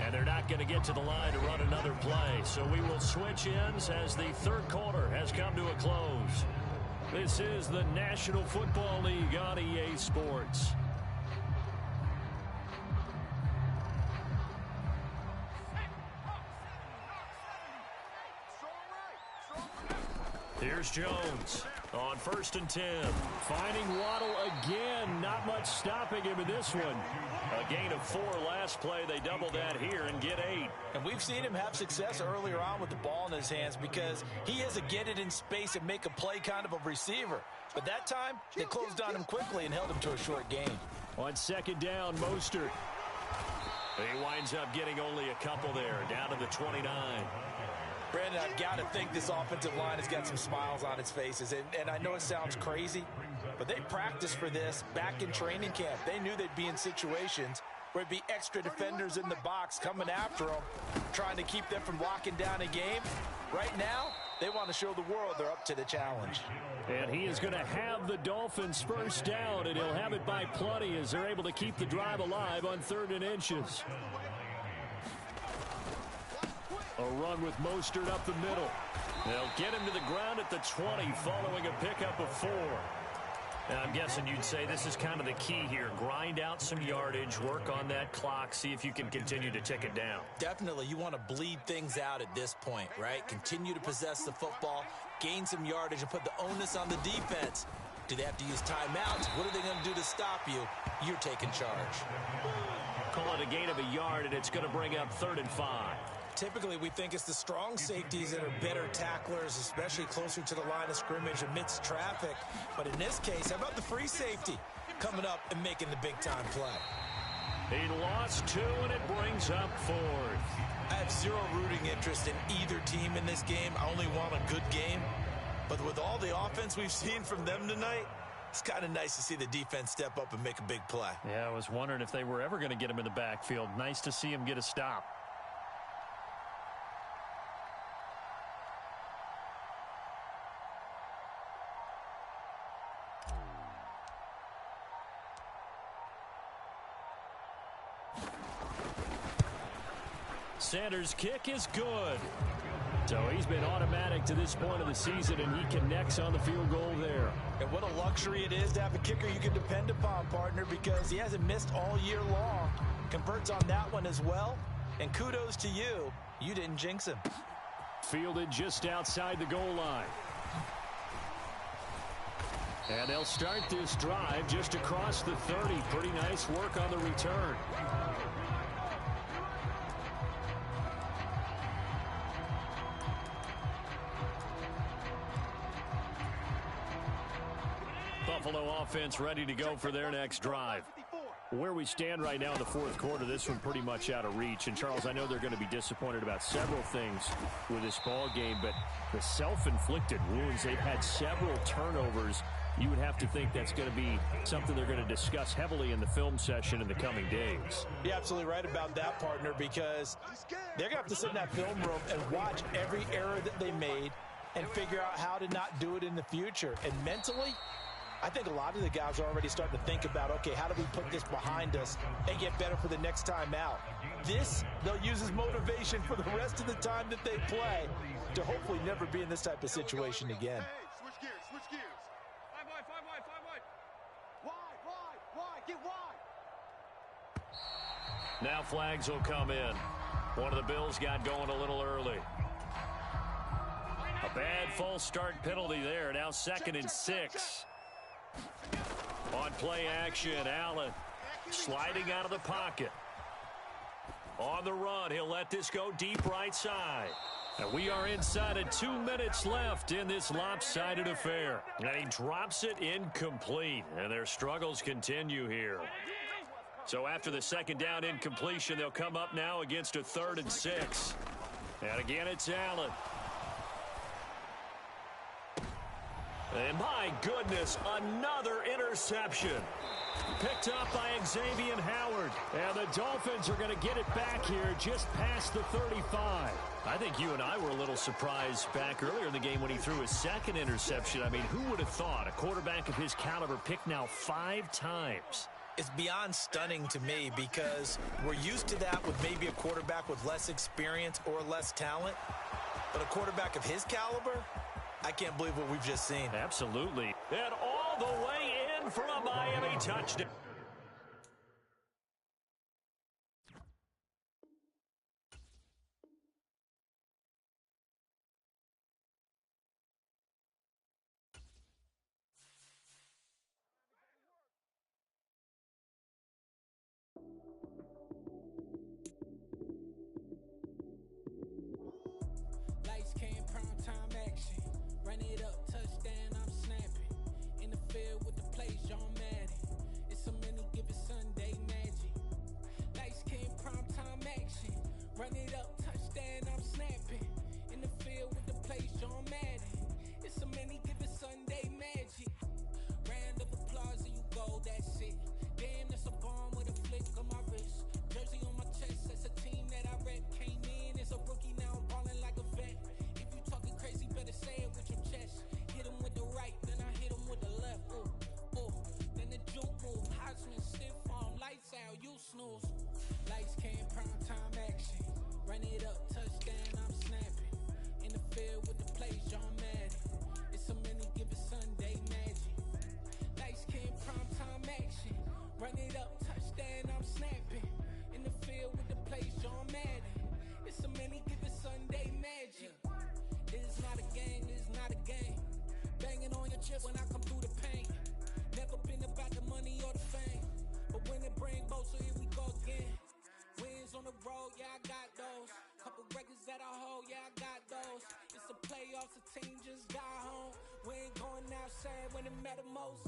And they're not going to get to the line to run another play. So we will switch ends as the third quarter has come to a close. This is the National Football League on EA Sports. Here's Jones on 1st and 10. Finding Waddle again. Not much stopping him in this one. A gain of 4 last play. They double that here and get 8. And we've seen him have success earlier on with the ball in his hands because he is a get it in space and make a play kind of a receiver. But that time, they closed on him quickly and held him to a short gain. On 2nd down, Mostert. He winds up getting only a couple there, down to the 29. Brandon, I've got to think this offensive line has got some smiles on its faces. And I know it sounds crazy, but they practiced for this back in training camp. They knew they'd be in situations where it'd be extra defenders in the box coming after them, trying to keep them from locking down a game. Right now, they want to show the world they're up to the challenge. And he is going to have the Dolphins first down, and he'll have it by plenty as they're able to keep the drive alive on 3rd and inches. A run with Mostert up the middle. They'll get him to the ground at the 20 following a pickup of 4. Now, I'm guessing you'd say this is kind of the key here. Grind out some yardage, work on that clock, see if you can continue to tick it down. Definitely. You want to bleed things out at this point, right? Continue to possess the football, gain some yardage, and put the onus on the defense. Do they have to use timeouts? What are they going to do to stop you? You're taking charge. Call it a gain of a yard, and it's going to bring up 3rd and 5. Typically, we think it's the strong safeties that are better tacklers, especially closer to the line of scrimmage amidst traffic. But in this case, how about the free safety coming up and making the big-time play? He lost 2, and it brings up 4th. I have zero rooting interest in either team in this game. I only want a good game. But with all the offense we've seen from them tonight, it's kind of nice to see the defense step up and make a big play. Yeah, I was wondering if they were ever going to get him in the backfield. Nice to see him get a stop. Sanders' kick is good. So he's been automatic to this point of the season, and he connects on the field goal there. And what a luxury it is to have a kicker you can depend upon, partner, because he hasn't missed all year long. Converts on that one as well. And kudos to you. You didn't jinx him. Fielded just outside the goal line. And they'll start this drive just across the 30. Pretty nice work on the return. Buffalo offense ready to go for their next drive. Where we stand right now in the 4th quarter, this one pretty much out of reach. And, Charles, I know they're going to be disappointed about several things with this ball game, but the self-inflicted wounds, they've had several turnovers. You would have to think that's going to be something they're going to discuss heavily in the film session in the coming days. You're absolutely right about that, partner, because they're going to have to sit in that film room and watch every error that they made and figure out how to not do it in the future. And mentally, I think a lot of the guys are already starting to think about, okay, how do we put this behind us and get better for the next time out? This, they'll use as motivation for the rest of the time that they play to hopefully never be in this type of situation again. Switch gears, switch gears. 5 wide, 5 wide, 5 wide. Wide, get wide. Now flags will come in. One of the Bills got going a little early. A bad false start penalty there. Now 2nd and 6. On play action, Allen sliding out of the pocket. On the run, he'll let this go deep right side. And we are inside of 2 minutes left in this lopsided affair. And he drops it incomplete. And their struggles continue here. So after the 2nd down incompletion, they'll come up now against a 3rd and 6. And again, it's Allen. And my goodness, another interception. Picked up by Xavier Howard. And the Dolphins are going to get it back here just past the 35. I think you and I were a little surprised back earlier in the game when he threw his 2nd interception. I mean, who would have thought a quarterback of his caliber picked now 5 times? It's beyond stunning to me because we're used to that with maybe a quarterback with less experience or less talent. But a quarterback of his caliber, I can't believe what we've just seen. Absolutely. And all the way in for a Miami touchdown. Lights, cam, prime time action. Run it up, touchdown, I'm snapping. In the field with the plays, John Madden. It's a many given Sunday magic. Lights, cam, prime time action. Run it up, touchdown, I'm snapping. In the field with the plays, John Madden. It's a many given Sunday magic. Round of applause and you go, that's it. Damn, that's a bomb with a flick on my wrist. Jersey on my chest, that's a team that I rep. Came in as a rookie, now I'm ballin' like a vet. If you talking crazy, better say it with your chest. Hit him with the right, then I hit him with the left. Ooh, ooh, then the juke move. Heisman, stiff arm, lights out, you snooze. Lights, cam, prime time action. Run it up, touchdown, I'm snapping. In the field with the plays, John Madden. It's a many given Sunday magic. Lights, cam, prime time action. Run it up, touchdown, I'm snapping. In the field with the plays, John Madden. It's a many given Sunday magic. This is not a game, this is not a game. Banging on your chest when I come through the pain. Never been about the money or the fame. But when it bring both, so here we go again. Wins on the road, yeah, I got those. Couple records that I hold, yeah, I got those. It's the playoffs, the team just got home. We ain't going outside when it matter most.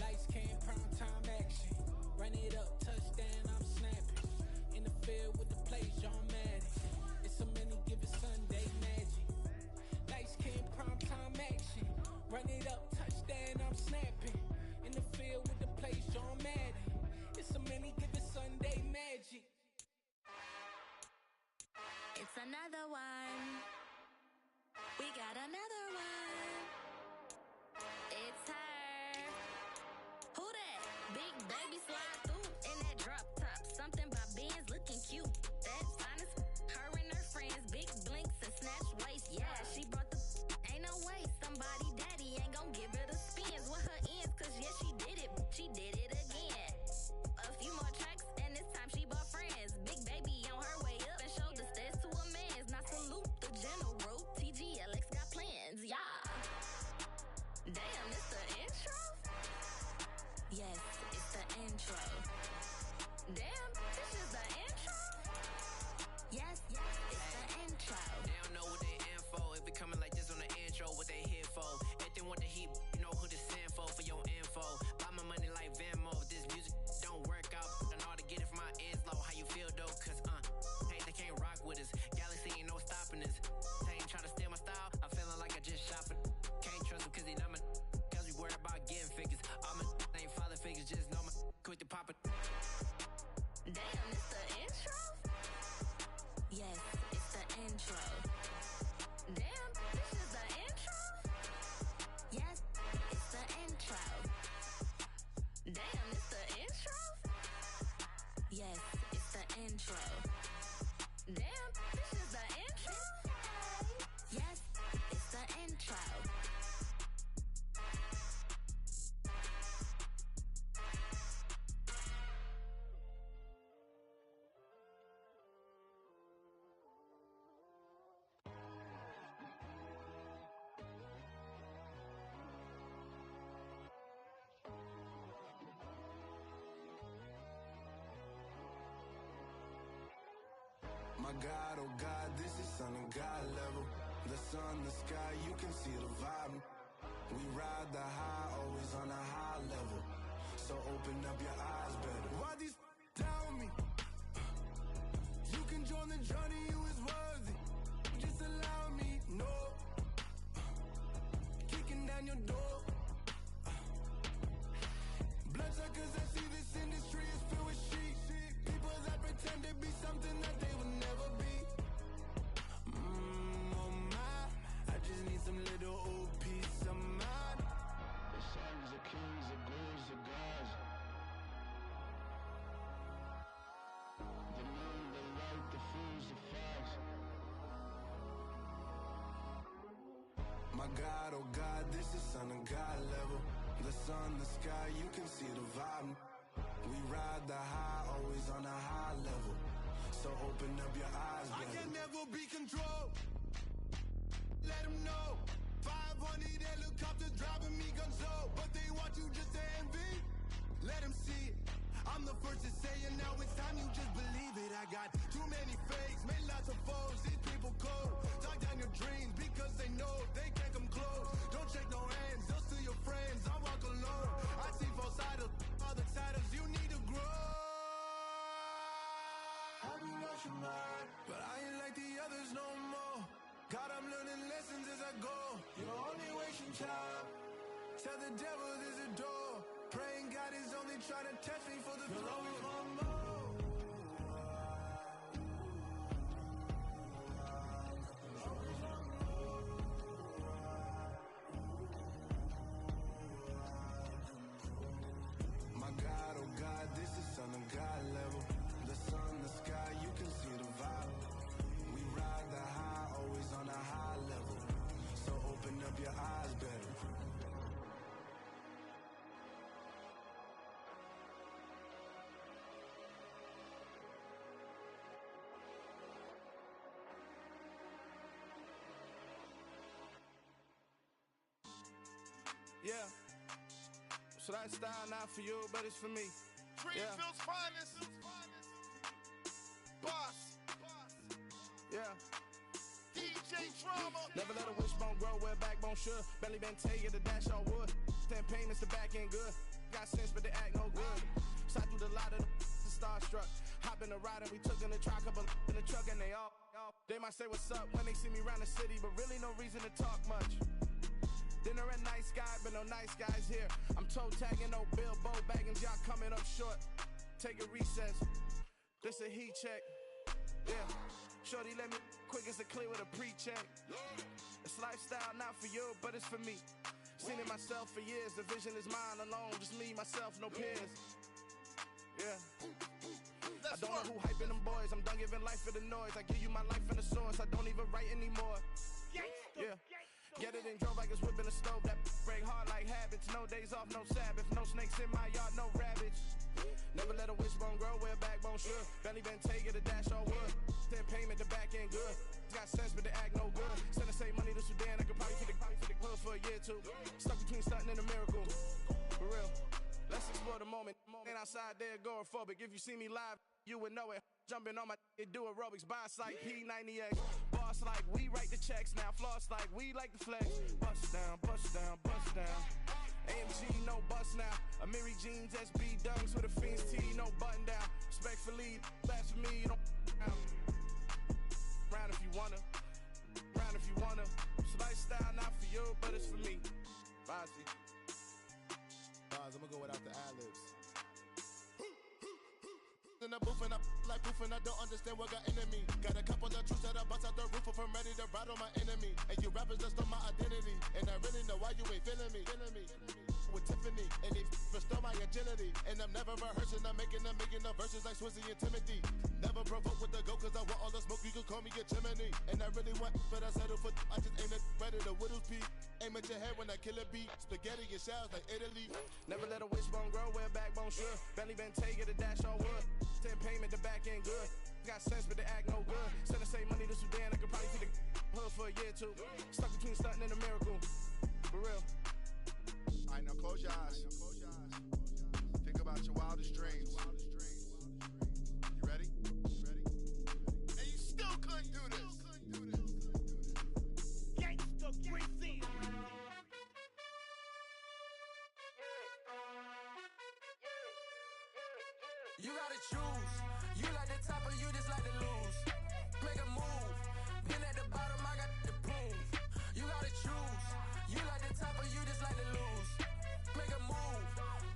Lights, cam, prime time action. Run it up, touchdown, I'm snapping. In the field with the plays, John Madden. It's a many given Sunday magic. Lights, cam, prime time action. Run it up, touchdown, I'm snapping. In the field with the plays, John Madden. It's a many given Sunday magic. It's another one. We got another one. It's her. Who that? Big baby slide through in that drop top. Something by Benz looking cute. That finest. Her and her friends. Big blinks and snatch waist. Yeah, she brought the. Ain't no way. Somebody daddy ain't gon' give her the spins with her ends. Cause yeah, she did it. She did it again. A few more tracks and this time she bought friends. Big baby on her way up and showed the stairs to a man's. Now salute the general. TGLX got plans. Yeah. Damn, it's the intro? Yes, it's the intro. Damn, this is the intro? Yes, it's the intro. They don't know what they in for. If we coming like this on the intro, what they here for? If they want the heat, you know who to send for your info. Buy my money like Venmo. If this music don't work out, I know how to get it from my ends low. How you feel though? Cause hey, they can't rock with us. Galaxy ain't no stopping us. They ain't trying to steal my style. I'm feeling like I just shopping. Can't trust them cause they not my. Cause we worried about getting figures. All my ain't father figures, just know my quick to pop it. Damn, it's the intro? Yes, it's the intro. Damn, this is the intro? Yes, it's the intro. Damn, it's the intro? Yes, it's the intro. Damn, this is the intro? Yes, it's the intro. My God, oh God, this is son of God level. The sun, the sky, you can see the vibe. We ride the high, always on a high level. So open up your eyes better. Why these tell me? You can join the journey, you is worthy. Just allow me, no. Kicking down your door. Bloodsuckers, I see this industry is filled with sheep. People that pretend to be something that they will never be. Oh my, I just need some little old peace of mind. The sons, the kings, the bulls, the gods. God, oh God, this is son of God level. The sun, the sky, you can see the vibe. We ride the high, always on a high level. So open up your eyes, baby. I can never be controlled. Let them know. 500 helicopters driving me gonzo. But they want you just to envy. Let them see it. I'm the first to say it, now it's time you just believe it. I got too many fakes, made lots of foes. These people cold. Talk down your dreams because they know they can't come close. Don't shake no hands, those to your friends. I walk alone. I see false idols, other titles. You need to grow. I be rushing mine, but I ain't like the others no more. God, I'm learning lessons as I go. You're only wasting time. Tell the devil there's a door. Praying God is only trying to test me for the flow. Always want more. My God, oh God, this is son of God level. The sun, the sky, you can see the vibe. We ride the high, always on a high level. So open up your eyes, better. Yeah. So that style not for you, but it's for me. Greenfield's finest. Boss. Yeah. DJ Drama. Never let a wishbone grow where backbone should. Belly been taking the dash all wood. 10 payments, the back end good. Got sense, but they act no good. Side through the lot of the starstruck. Hop in the ride and we took in the truck, couple in the truck and they all. They might say what's up when they see me around the city, but really no reason to talk much. Dinner at Nice Guy, but no nice guys here. I'm toe tagging, no Bilbo baggins, y'all coming up short. Take a recess. This a heat check. Yeah. Shorty let me quick as a clear with a pre-check. It's lifestyle not for you, but it's for me. Seen it myself for years. The vision is mine alone. Just me, myself, no peers. Yeah. I don't know who hyping them boys. I'm done giving life for the noise. I give you my life in the source. I don't even write anymore. Yeah. Get it and drove like it's whipping a stove. That break hard like habits. No days off, no Sabbath. No snakes in my yard, no rabbits. Never let a wishbone grow where backbone should. Belly been taking the dash all wood. 10 payment, the back end good. Got sense, but they act no good. Send the same money to Sudan. I could probably feed the hood for a year or two. Stuck between stunting and a miracle. For real. Let's explore the moment. Ain't outside there agoraphobic. If you see me live, you would know it. Jumping on my do aerobics, boss like P90X. Boss like we write the checks now. Floss like we like the flex. Bust down, bust down, bust down. AMG, no bust now. Amiri jeans, SB dunks with a Fiends tee, no button down. Respectfully, that's for me, don't down. Round if you wanna. Round if you wanna. It's lifestyle not for you, but it's for me. Bozzy. I'm gonna go without the ad-libs. In the booth and I like proof and I don't understand what got into me. Got a couple of truths that I bust out the roof if I'm ready to ride on my enemy. And you rappers just stole my identity. And I really know why you ain't feeling me. With Tiffany, and they restore my agility. And I'm never rehearsing, I'm making a million of verses like Swizzy and Timothy. Never provoke with the go, cause I want all the smoke, you can call me a chimney. And I really want, but I settle for, I just aim it better the widow's peak. Aim at your head when I kill a beat. Spaghetti and shells like Italy. Never let a wishbone grow where backbone should. Belly been taking the dash all wood. 10 payment, the back end good. Got sense, but they act no good. Send the same money to Sudan, I could probably feed the hood for a year or two. Stuck between stunting and a miracle. For real. Alright, now close your eyes. Think about your wildest dreams. You ready? And you still couldn't do this. Gangsta Brazil. You gotta choose. You like the top or you just like to lose. Make a move. Been at the bottom, I got the prove. You gotta choose. You like the top or you just like to lose. Make a move.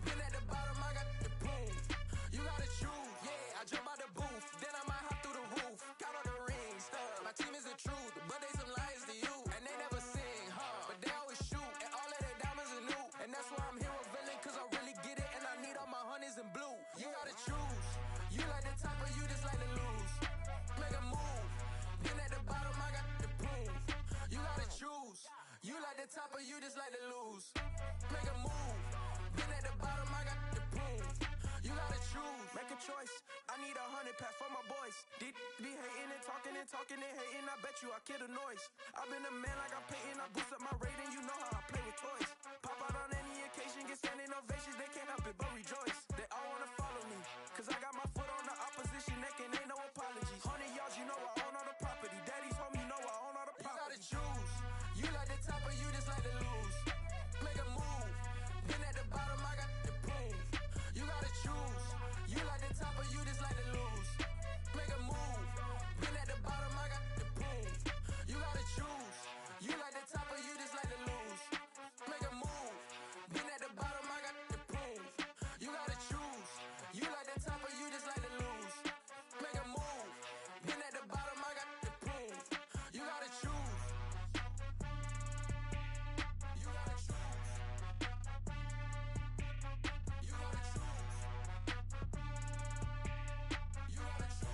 Been at the bottom, I got the prove. You gotta choose. Yeah, I jump out the booth. Then I might hop through the roof. Count on the rings. My team is the truth, but they some liars to you. And they never sing, but they always shoot. And all of their diamonds are new. And that's why I'm here with villain, cause I really get it. And I need all my honeys in blue. You gotta choose. You like the top or you just like to lose. Make top of you just like to lose. Make a move. Been at the bottom, I got the prove. You gotta choose, make a choice. I need 100 pack for my boys. These be hating and talking and hating. I bet you I kill the noise. I've been a man like I'm Peyton. I boost up my rating. You know how I play with toys. Pop out on any occasion, get standing ovations. They can't help it but rejoice. They all wanna follow me, cause I got my foot on the opposition neck and ain't no apologies. 100 yards, you know I own all the property. Daddy's home, you know I own all the property. You gotta choose. You like the top or you just like to lose. Make a move. Been at the bottom, I got the proof. You gotta choose. You like the top or you just like to lose. Make a move. Been at the bottom, I got the proof. You gotta choose. You like the top or you just like to lose. Make a move. Been at the bottom, I got the proof. You gotta choose. You like the top or you just like to lose. Make a move. Been at the bottom, I got the proof. You gotta choose. You gotta choose. You gotta choose. You gotta choose.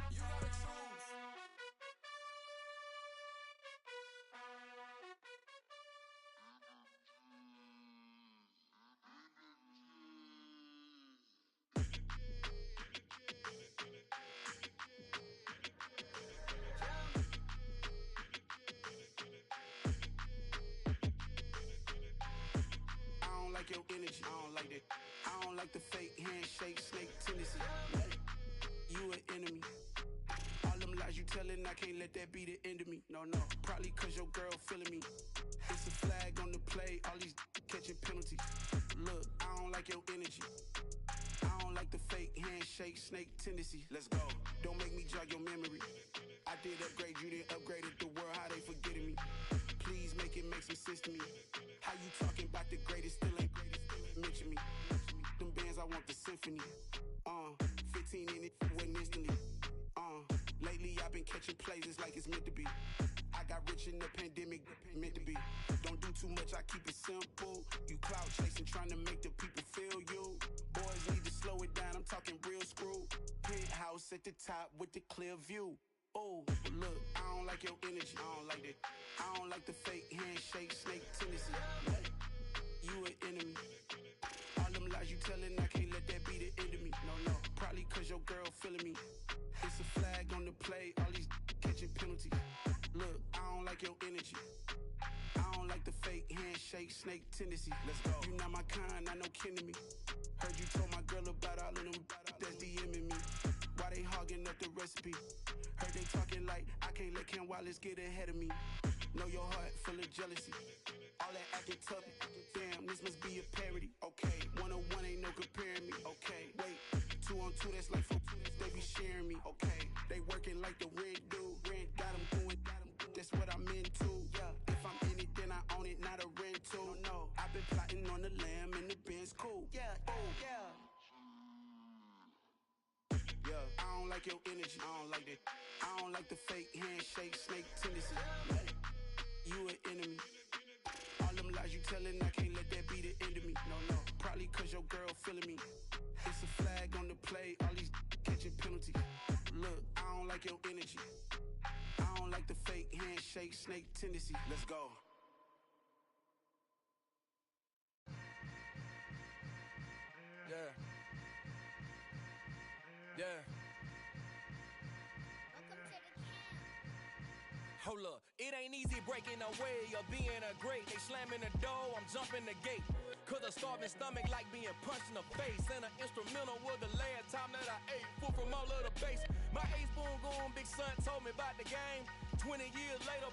You gotta choose. I don't like your energy. I don't like that. I don't like the fake handshake, snake tendency. You an enemy. All them lies you telling, I can't let that be the end of me. No, probably cause your girl feeling me. It's a flag on the play, all these catching penalties. Look, I don't like your energy. I don't like the fake handshake, snake tendency. Let's go. Don't make me jog your memory. I did upgrade, you didn't upgrade it. The world, how they forgetting me. Please make it make some sense to me. How you talking about the greatest, still ain't greatest, mention me. Them bands, I want the symphony. 15 in it, went instantly. Lately I've been catching plays, it's like it's meant to be. I got rich in the pandemic, meant to be. Don't do too much, I keep it simple. You clout chasing, trying to make the people feel you. Boys need to slow it down, I'm talking real screw. Penthouse at the top with the clear view. Oh, look, I don't like your energy. I don't like that. I don't like the fake handshake, snake tendency. You an enemy. All them lies you telling, I can't let that be the end of me. No, probably cause your girl feeling me. It's a flag on the play, all these catching penalties. Look, I don't like your energy. I don't like the fake handshake, snake tendency. Let's go. You not my kind, not no kin to me. Heard you told my girl about all of them that's DMing me. Why they hogging up the recipe? Heard they talking like I can't let Ken Wallace get ahead of me. Know your heart full of jealousy. All that acting tough, damn, this must be a parody. Okay, 1-on-1 ain't no comparing me. Okay, wait, 2-on-2, that's like 4, they be sharing me. Okay, they working like the rent do. Rent got them going, that's what I'm into. Yeah, if I'm in it, then I own it, not a rental. No, I've been plotting on the lamb and the Benz cool. Yeah, yeah. I don't like your energy. I don't like that. I don't like the fake handshake, snake tendency. You an enemy. All them lies you telling, I can't let that be the end of me. No, probably cause your girl feeling me. It's a flag on the play, all these catching penalties. Look, I don't like your energy. I don't like the fake handshake, snake tendency. Let's go. Yeah. Hold up, it ain't easy breaking away or being a great. They slamming the door, I'm jumping the gate. Cause a starving stomach like being punched in the face. And an instrumental was the last time that I ate. Food from all of the base. My ace boom goon, big son told me about the game. 20 years later,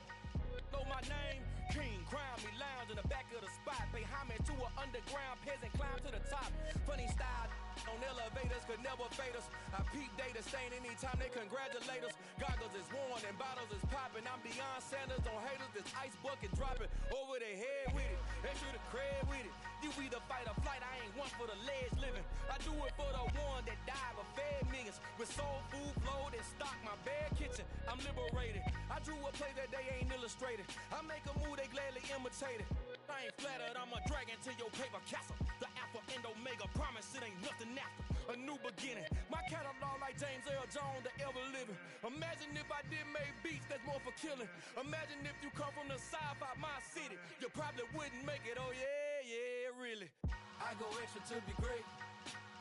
know my name. King, crown me, lounge in the back of the spot. Pay homage to an underground peasant, climb to the top. Funny style on elevators could never fade us. I peep data stain anytime they congratulate us. Goggles is worn and bottles is popping. I'm Deion Sanders on haters, this ice bucket dropping over their head with it. Extra the cred with it. You either fight or flight, I ain't one for the ledge living. I do it for the one that died but fed millions. With soul food flowed and stock my bare kitchen. I'm liberated. I drew a play that they ain't illustrated. I make a move, they gladly imitate it. I ain't flattered, I'm a dragon to your paper castle. The alpha and omega, promise it ain't nothing after. a new beginning. My catalog like James Earl Jones, the ever living. Imagine if I did make beats that's more for killing. Imagine if you come from the south out my city, you probably wouldn't make it. Oh yeah, really. I go extra to be great.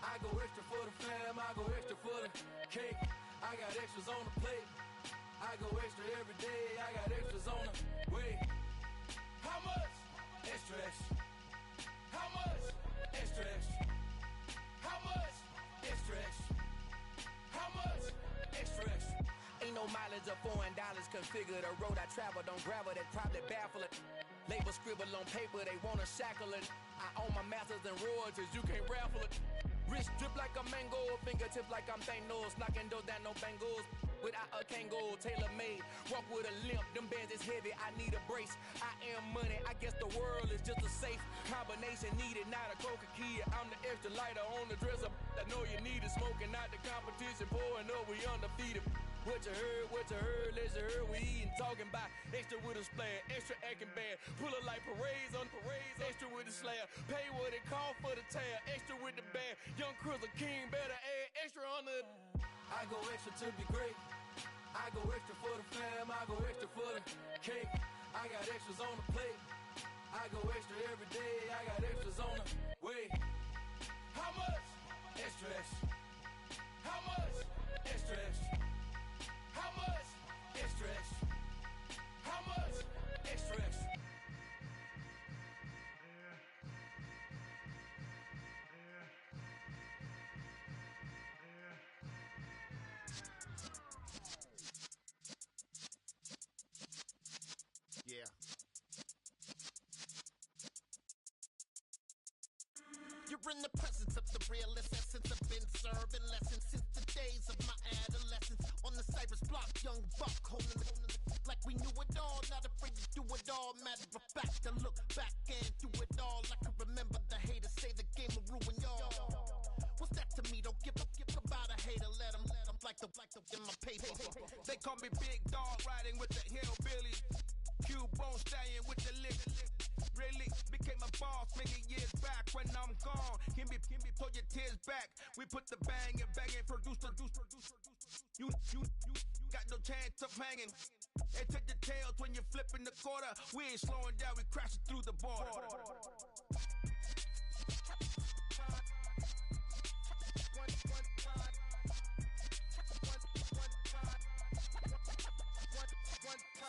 I go extra for the fam. I go extra for the cake. I got extras on the plate. I go extra every day. I got extras on the way. How much? Extra, extra. How much? Extra, extra. How much? Extra, extra. How much? Extra, extra. Ain't no mileage of $4 configure the road I travel. Don't gravel, that probably baffle it. Label scribble on paper, they wanna shackle it. I own my masters and royalties, you can't raffle it. Wrist drip like a mango, fingertips like I'm Thanos. Knocking doors down, no bangles. Without a Kangol, tailor-made. Walk with a limp, them bands is heavy, I need a brace. I am money, I guess the world is just a safe combination needed, not a coca key. I'm the extra lighter on the dresser. I know you need it, smoking out the competition, pouring up, we undefeated. What you heard, let's heard, we eating, talking about extra with a splash, extra acting bad. Pull it like parades on parades, extra with the slab. Pay what it cost for the tab, extra with the band. Young Crystal King, better add extra on the. I go extra to be great. I go extra for the fam, I go extra for the cake. I got extras on the plate. I go extra every day, I got extras on the way. How much? Extra, extra. How much? Extra, extra. How much? Extra, extra. How much? Extra, extra. Yeah. You're in the presence of the realest essence. I've been serving lessons since the days of my adolescence. On the Cypress block, young buck holding it like we knew it all. Not afraid to do it all. Matter of fact, to look back and do it all. I can remember the haters say the game will ruin y'all. What's that to me? Don't give about a hater. Let them like the in my paper. They call me Big Dog, riding with the hillbillies. Cubone staying with the lick. Really became a boss many years back. When I'm gone, can be pull your tears back. We put the bang and produce. You got no chance of hanging. They take the tails when you're flipping the quarter. We ain't slowing down, we crashing through the border.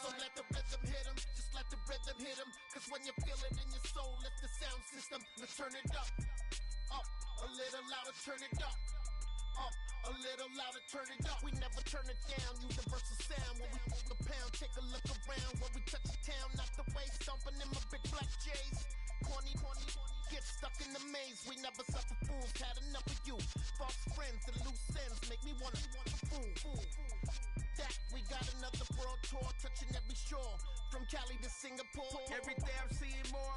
So let the rhythm hit him, just let the rhythm hit him. Cause when you feel it in your soul, lift the sound system. Let's turn it up, a little louder, turn it up, a little louder, turn it up. We never turn it down, universal sound. When we hold the pound, take a look around. When we touch the town, not the way, stomping in my big black J's. Corny, get stuck in the maze. We never suffer fools, had enough of you. False friends and loose ends make me wanna fool. That we got another world tour, touching every shore, from Cali to Singapore. Every day I'm seeing more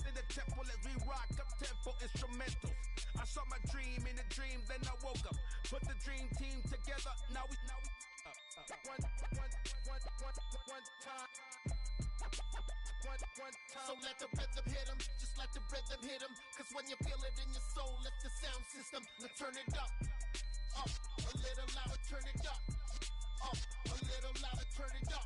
in the temple as we rock up tempo instrumentals. I saw my dream in a dream, then I woke up. Put the dream team together. Now we one time. So let the rhythm hit him, just let the rhythm hit him. Cause when you feel it in your soul, lift the sound system. Let's turn it up, a little louder, turn it up, a little louder, turn it up.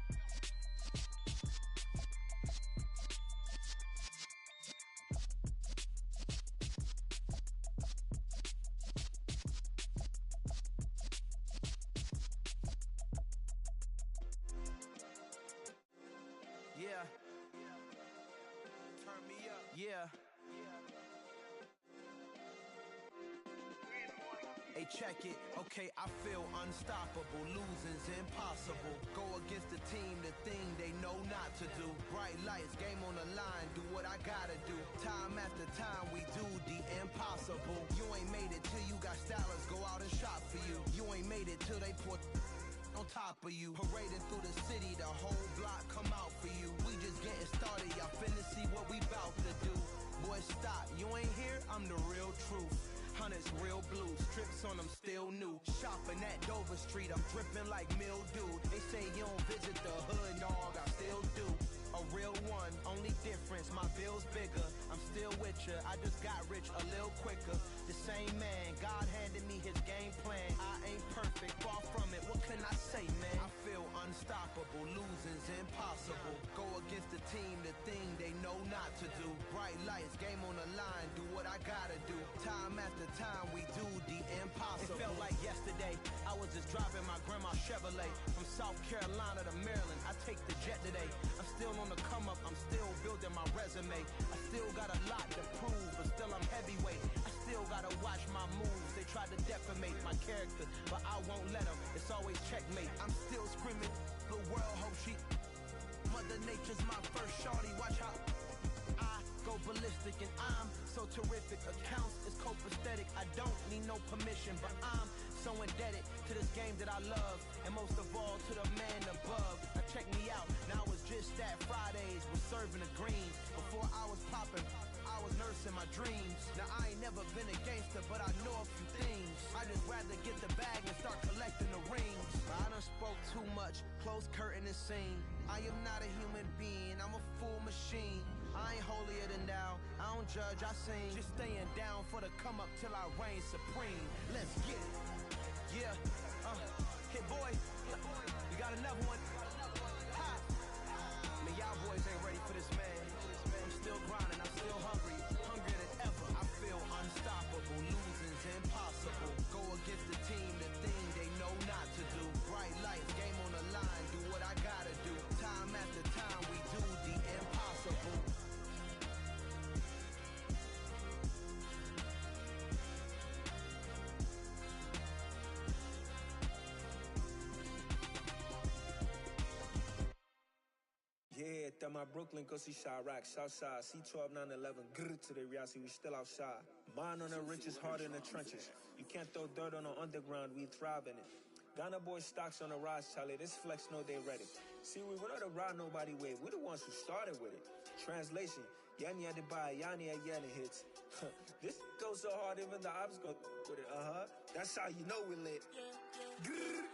Yeah. Turn me up. Yeah. Hey, check it. Okay, I feel unstoppable. Losing's impossible. Go against the team, the thing they know not to do. Bright lights, game on the line. Do what I gotta do. Time after time, we do the impossible. You ain't made it till you got stylists go out and shop for you. You ain't made it till they put on top of you. Parading through the city, the whole block come out for you. We just getting started, y'all finna see what we bout to do. Boy, stop, you ain't here, I'm the real truth. Hunters real blue, strips on them still new. Shopping at Dover Street, I'm dripping like mildew. They say you don't visit the hood, dog, I still do. A real one, only difference, my bill's bigger. I'm still with richer, I just got rich a little quicker. The same man, God handed me his game plan. I ain't perfect, far from it, what can I say, man? I feel unstoppable, losing's impossible. Go against the team, the thing they know not to do. Bright lights, game on the line, do what I gotta do. Time after time, we do the impossible. It felt like yesterday, I was just driving my grandma's Chevrolet. From South Carolina to Maryland, I take the jet today. I'm still on the come up, I'm still building my resume. I still got a lot to prove, but still I'm heavyweight. I still gotta watch my moves, they try to defamate my character, but I won't let them, it's always checkmate. I'm still screaming, the world hope she... Mother Nature's my first shorty, watch how I go ballistic and I'm so terrific. Accounts is copacetic, I don't need no permission, but I'm so indebted to this game that I love, and most of all to the man above. Now check me out, now it's just that Fridays was serving the greens. Before I was popping, I was nursing my dreams. Now I ain't never been a gangster, but I know a few things. I just rather get the bag and start collecting the rings. I done spoke too much, close curtain and scene. I am not a human being, I'm a full machine. I ain't holier than thou, I don't judge, I sing. Just staying down for the come up till I reign supreme. Let's get it. Yeah, hit boy, we got another one. Ha! Man, y'all boys ain't ready for this, man. I'm still grinding, I'm still hungry, hungrier than ever. I feel unstoppable, losing's impossible. Go against the team, the thing they know not to do. Bright lights, game on the line, do what I gotta do. Time after time, we do the impossible. Yeah, through my Brooklyn, go see Chirac, Southside, C12, 911, grr to the reality, we still outside. Mine on the richest, heart in the trenches. You can't throw dirt on the underground, we thrive in it. Ghana boys stocks on the rise, Charlie, this flex know they ready. See, we're not a ride nobody wave, we're the ones who started with it. Translation, Yani had to buy, Yani had Yanni hits. This goes so hard, even the ops go with it, That's how you know we lit. Grr.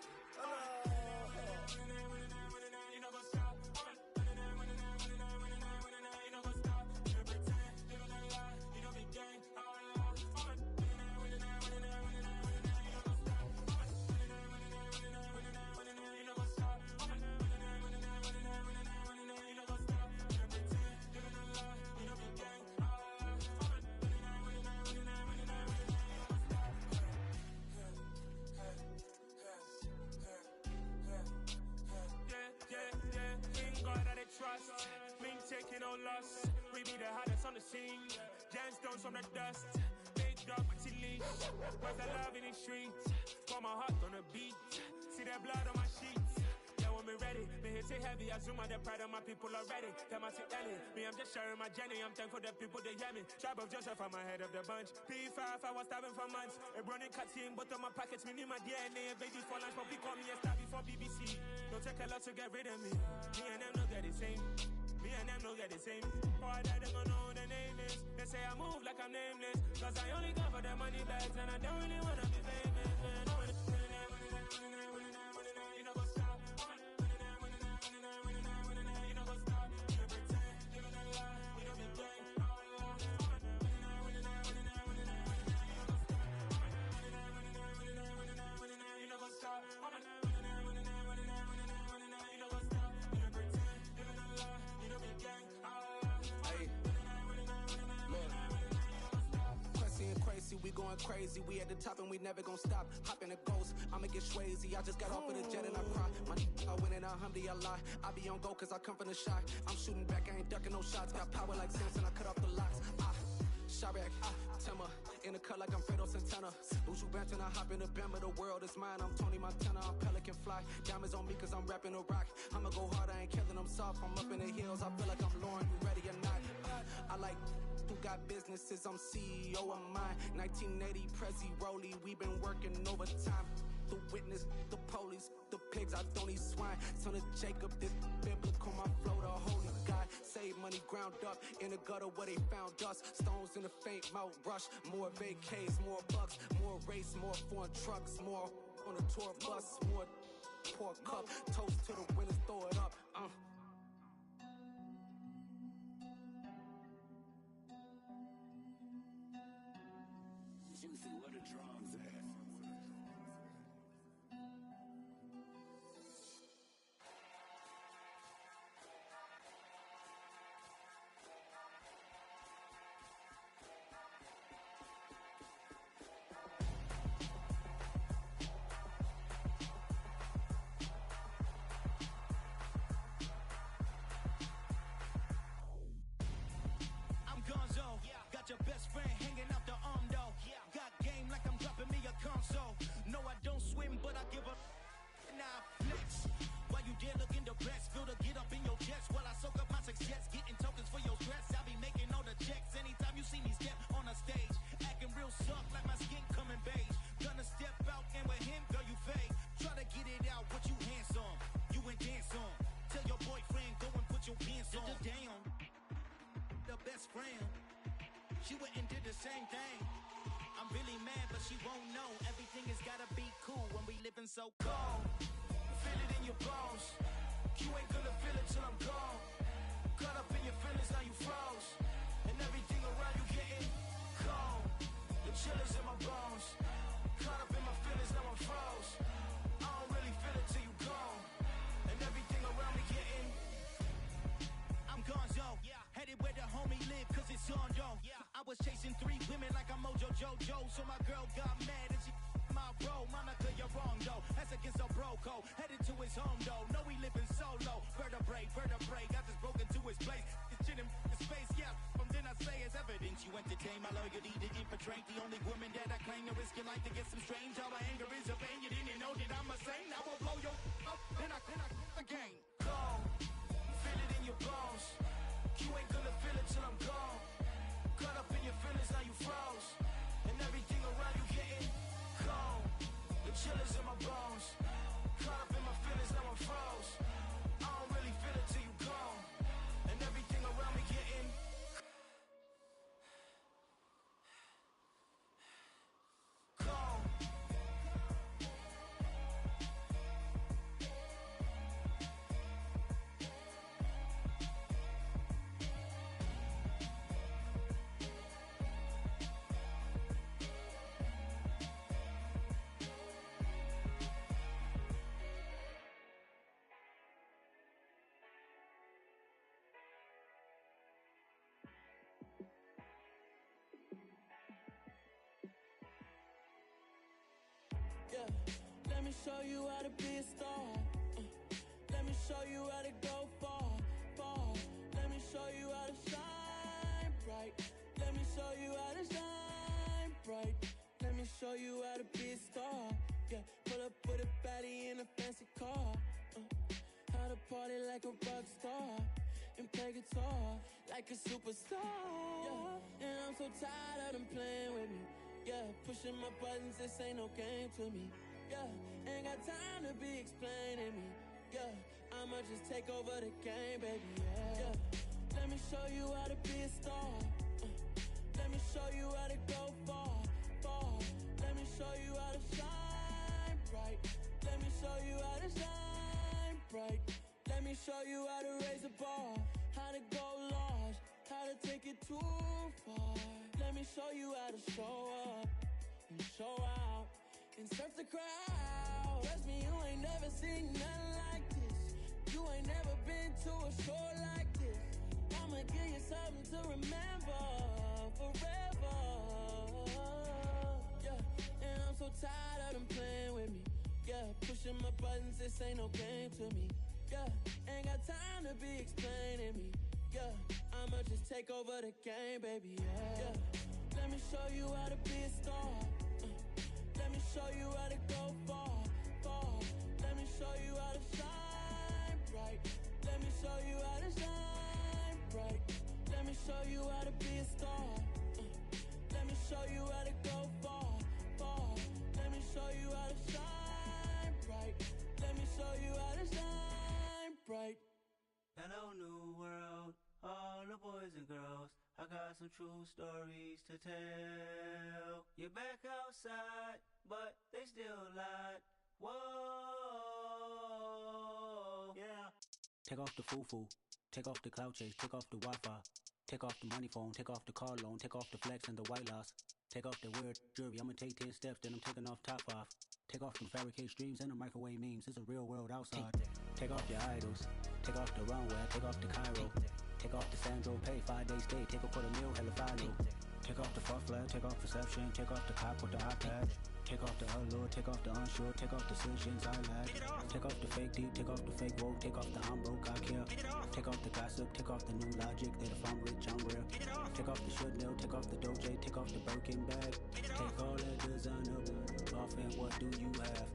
Trust, Ming taking no loss. We be the hottest on the scene. Gemstones from the dust. Big dog with leash. Where's the love in the streets? Got my heart on the beat. See that blood on my sheets. Yeah, when me ready, me hit it heavy. I zoom on the pride of my people already. Tell my sit Ellie. Me, I'm just sharing my journey. I'm thankful the people they hear me. Tribe of Joseph, I'm ahead of the bunch. P5, I was starving for months. A running cut in, but on my pockets, me need my DNA. Baby for lunch, but call me a star before BBC. Don't take a lot to get rid of me. Me and them don't get the same. Me and them don't get the same. Boy, that them don't know who the name is. They say I move like I'm nameless. Cause I only come for the money bags and I don't really wanna be famous, man. You know go stop. You know go stop. You pretend. You know lie. You know be gang. You know go stop. We going crazy, we at the top and we never gonna stop. Hop in a ghost, I'ma get Swayze. I just got off of the jet and I cry. My I win in a Humvee, I lie. I be on go cause I come from the shot. I'm shooting back, I ain't ducking no shots. Got power like Samson, I cut off the locks. Chirac, Timmer, in the cut like I'm Fredo Santana. Buju Banton, I hop in the Bama, the world is mine. I'm Tony Montana, I'm Pelican Fly. Diamonds on me cause I'm rapping a rock. I'ma go hard, I ain't killing them soft. I'm up in the hills, I feel like I'm Lauren, you ready or not? I like who got businesses, I'm CEO of mine. 1980 Prezi Rolly, we been working overtime. The witness, the police, the pigs, I don't eat swine. Son of Jacob, this biblical, my flow, the holy God. Save money ground up in the gutter where they found us. Stones in the faint mouth rush. More vacays, more bucks, more race, more foreign trucks, more on a tour bus, more pour cup. Toast to the winners, throw it up. Juicy, where the drums at? I'm Gonzo, got your best friend hanging out the arm though. Got game like I'm dropping me a console. No, I don't swim, but I give up. Now flex. While you there looking depressed, feel the get up in your chest while I soak up my success. Getting tokens for your stress, I be making all the checks. Anytime you see me step on a stage, acting real soft like my skin coming beige. Gonna step out and with him, girl, you fake. Try to get it out, what you handsome, you ain't dance on. Tell your boyfriend, go and put your pants on. Damn, the best friend, she went and did the same thing. I'm really mad, but she won't know. Everything has gotta be cool when we living so cold. Feel it in your bones. You ain't gonna feel it till I'm gone. Caught up in your feelings, now you froze. And everything around you getting cold. The chill is in my bones. Caught up in my feelings, now I'm froze. I don't really feel it till you gone. And everything around me getting. I'm Gonzo, headed where the homie live, cause it's on though. I was chasing 3 women like I'm Mojo Jojo, so my girl got mad and she my bro. Monica, you're wrong though, that's against a bro code. Headed to his home though, no we living solo. Vertebrae, I just broke into his place. It's chin in his face, yeah, from then I say it's evidence. You entertain my loyalty to infiltrate the only woman that I claim to risk your life to get some strange. How my anger is a pain, you didn't know that I'm a saint. I will blow your up, then I again. Go, feel it in your bones. You ain't gonna feel it till I'm gone. Caught up in your feelings, now you froze. And everything around you getting cold. The chill is in my bones. Caught up in my feelings, now I'm froze. I don't really feel it till you gone. And everything around me getting cold. Yeah, let me show you how to be a star. Let me show you how to go far, far. Let me show you how to shine bright. Let me show you how to shine bright. Let me show you how to be a star. Yeah, pull up with a baddie in a fancy car. How to party like a rock star and play guitar like a superstar. Yeah, and I'm so tired of them playing with me. Yeah, pushing my buttons, this ain't no game to me. Yeah, ain't got time to be explaining me. Yeah, I'ma just take over the game, baby. Yeah, let me show you how to be a star. Let me show you how to go far, far. Let me show you how to shine bright. Let me show you how to shine bright. Let me show you how to raise a bar, how to go large, how to take it too far. Let me show you how to show up and show out and surf the crowd. Trust me, you ain't never seen nothing like this. You ain't never been to a show like this. I'ma give you something to remember forever. Yeah, and I'm so tired of them playing with me. Yeah, pushing my buttons, this ain't no game to me. Yeah, ain't got time to be explaining me. Yeah, I'ma just take over the game, baby. Yeah, let me show you how to be a star. Let me show you how to go far, far. Let me show you how to shine bright. Let me show you how to shine bright. Let me show you how to be a star. Let me show you how to go far, far. Let me show you how to shine bright. Let me show you how to shine bright. Hello, new world, all the boys and girls. I got some true stories to tell. You're back outside, but they still lied. Whoa, yeah. Take off the foo-foo, take off the cloud chase, take off the Wi-Fi, take off the money phone, take off the car loan, take off the flex and the white loss. Take off the weird jewelry. I'ma take 10 steps, then I'm taking off top off. Take off them fabricated streams and the microwave memes. It's a real world outside. Take off your idols. Take off the runway. Take off the Cairo. Take off the Sandro Pay. 5 days stay. Take a $250,000 hella follow. Take off the far flag. Take off perception. Take off the cop with the iPad. Take off the allure. Take off the unsure. Take off decisions I lack. Take off the fake deep. Take off the fake woke. Take off the I'm broke. I care. Take off the gossip. Take off the new logic. That if I'm rich, I'm rare. Take off the should know. Take off the Doja. Take off the Birkin bag. Take all that designer off and what do you have?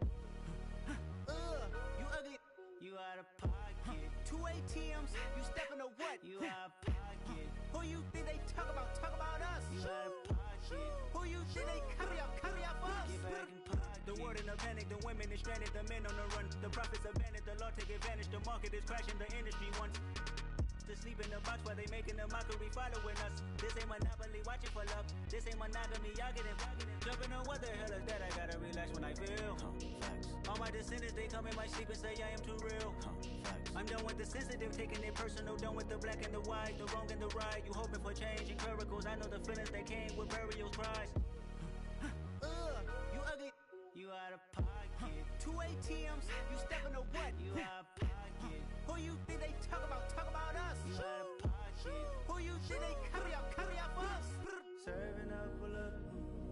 You ugly. You out of pocket. 2 ATMs. You stepping to what? You out of pocket. Who you think they talk about? Talk about us. You out of pocket. Who you think they carry out for us? Get back in pocket. The world in a panic. The women is stranded. The men on the run. The profits abandoned. The law take advantage. The market is crashing. The industry wants to sleep in the box while they making a mockery following us. This ain't Monopoly watching for love. This ain't monogamy. Y'all getting jumping on what the hell is that? I gotta relax when I feel. All my descendants, they come in my sleep and say I am too real. I'm done with the sensitive, taking it personal. Done with the black and the white, the wrong and the right. You hoping for change and miracles. I know the feelings that came with burials, cries. You ugly. You out of pocket. 2 ATMs. You stepping to what? You out of pocket. Who you think they talk about? Talk about us. You out of pocket. Who you think they carry out for us? Serving up full of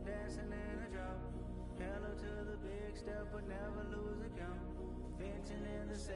dancing in a drop. Hello to the big step, but never lose a count. Venting in the safe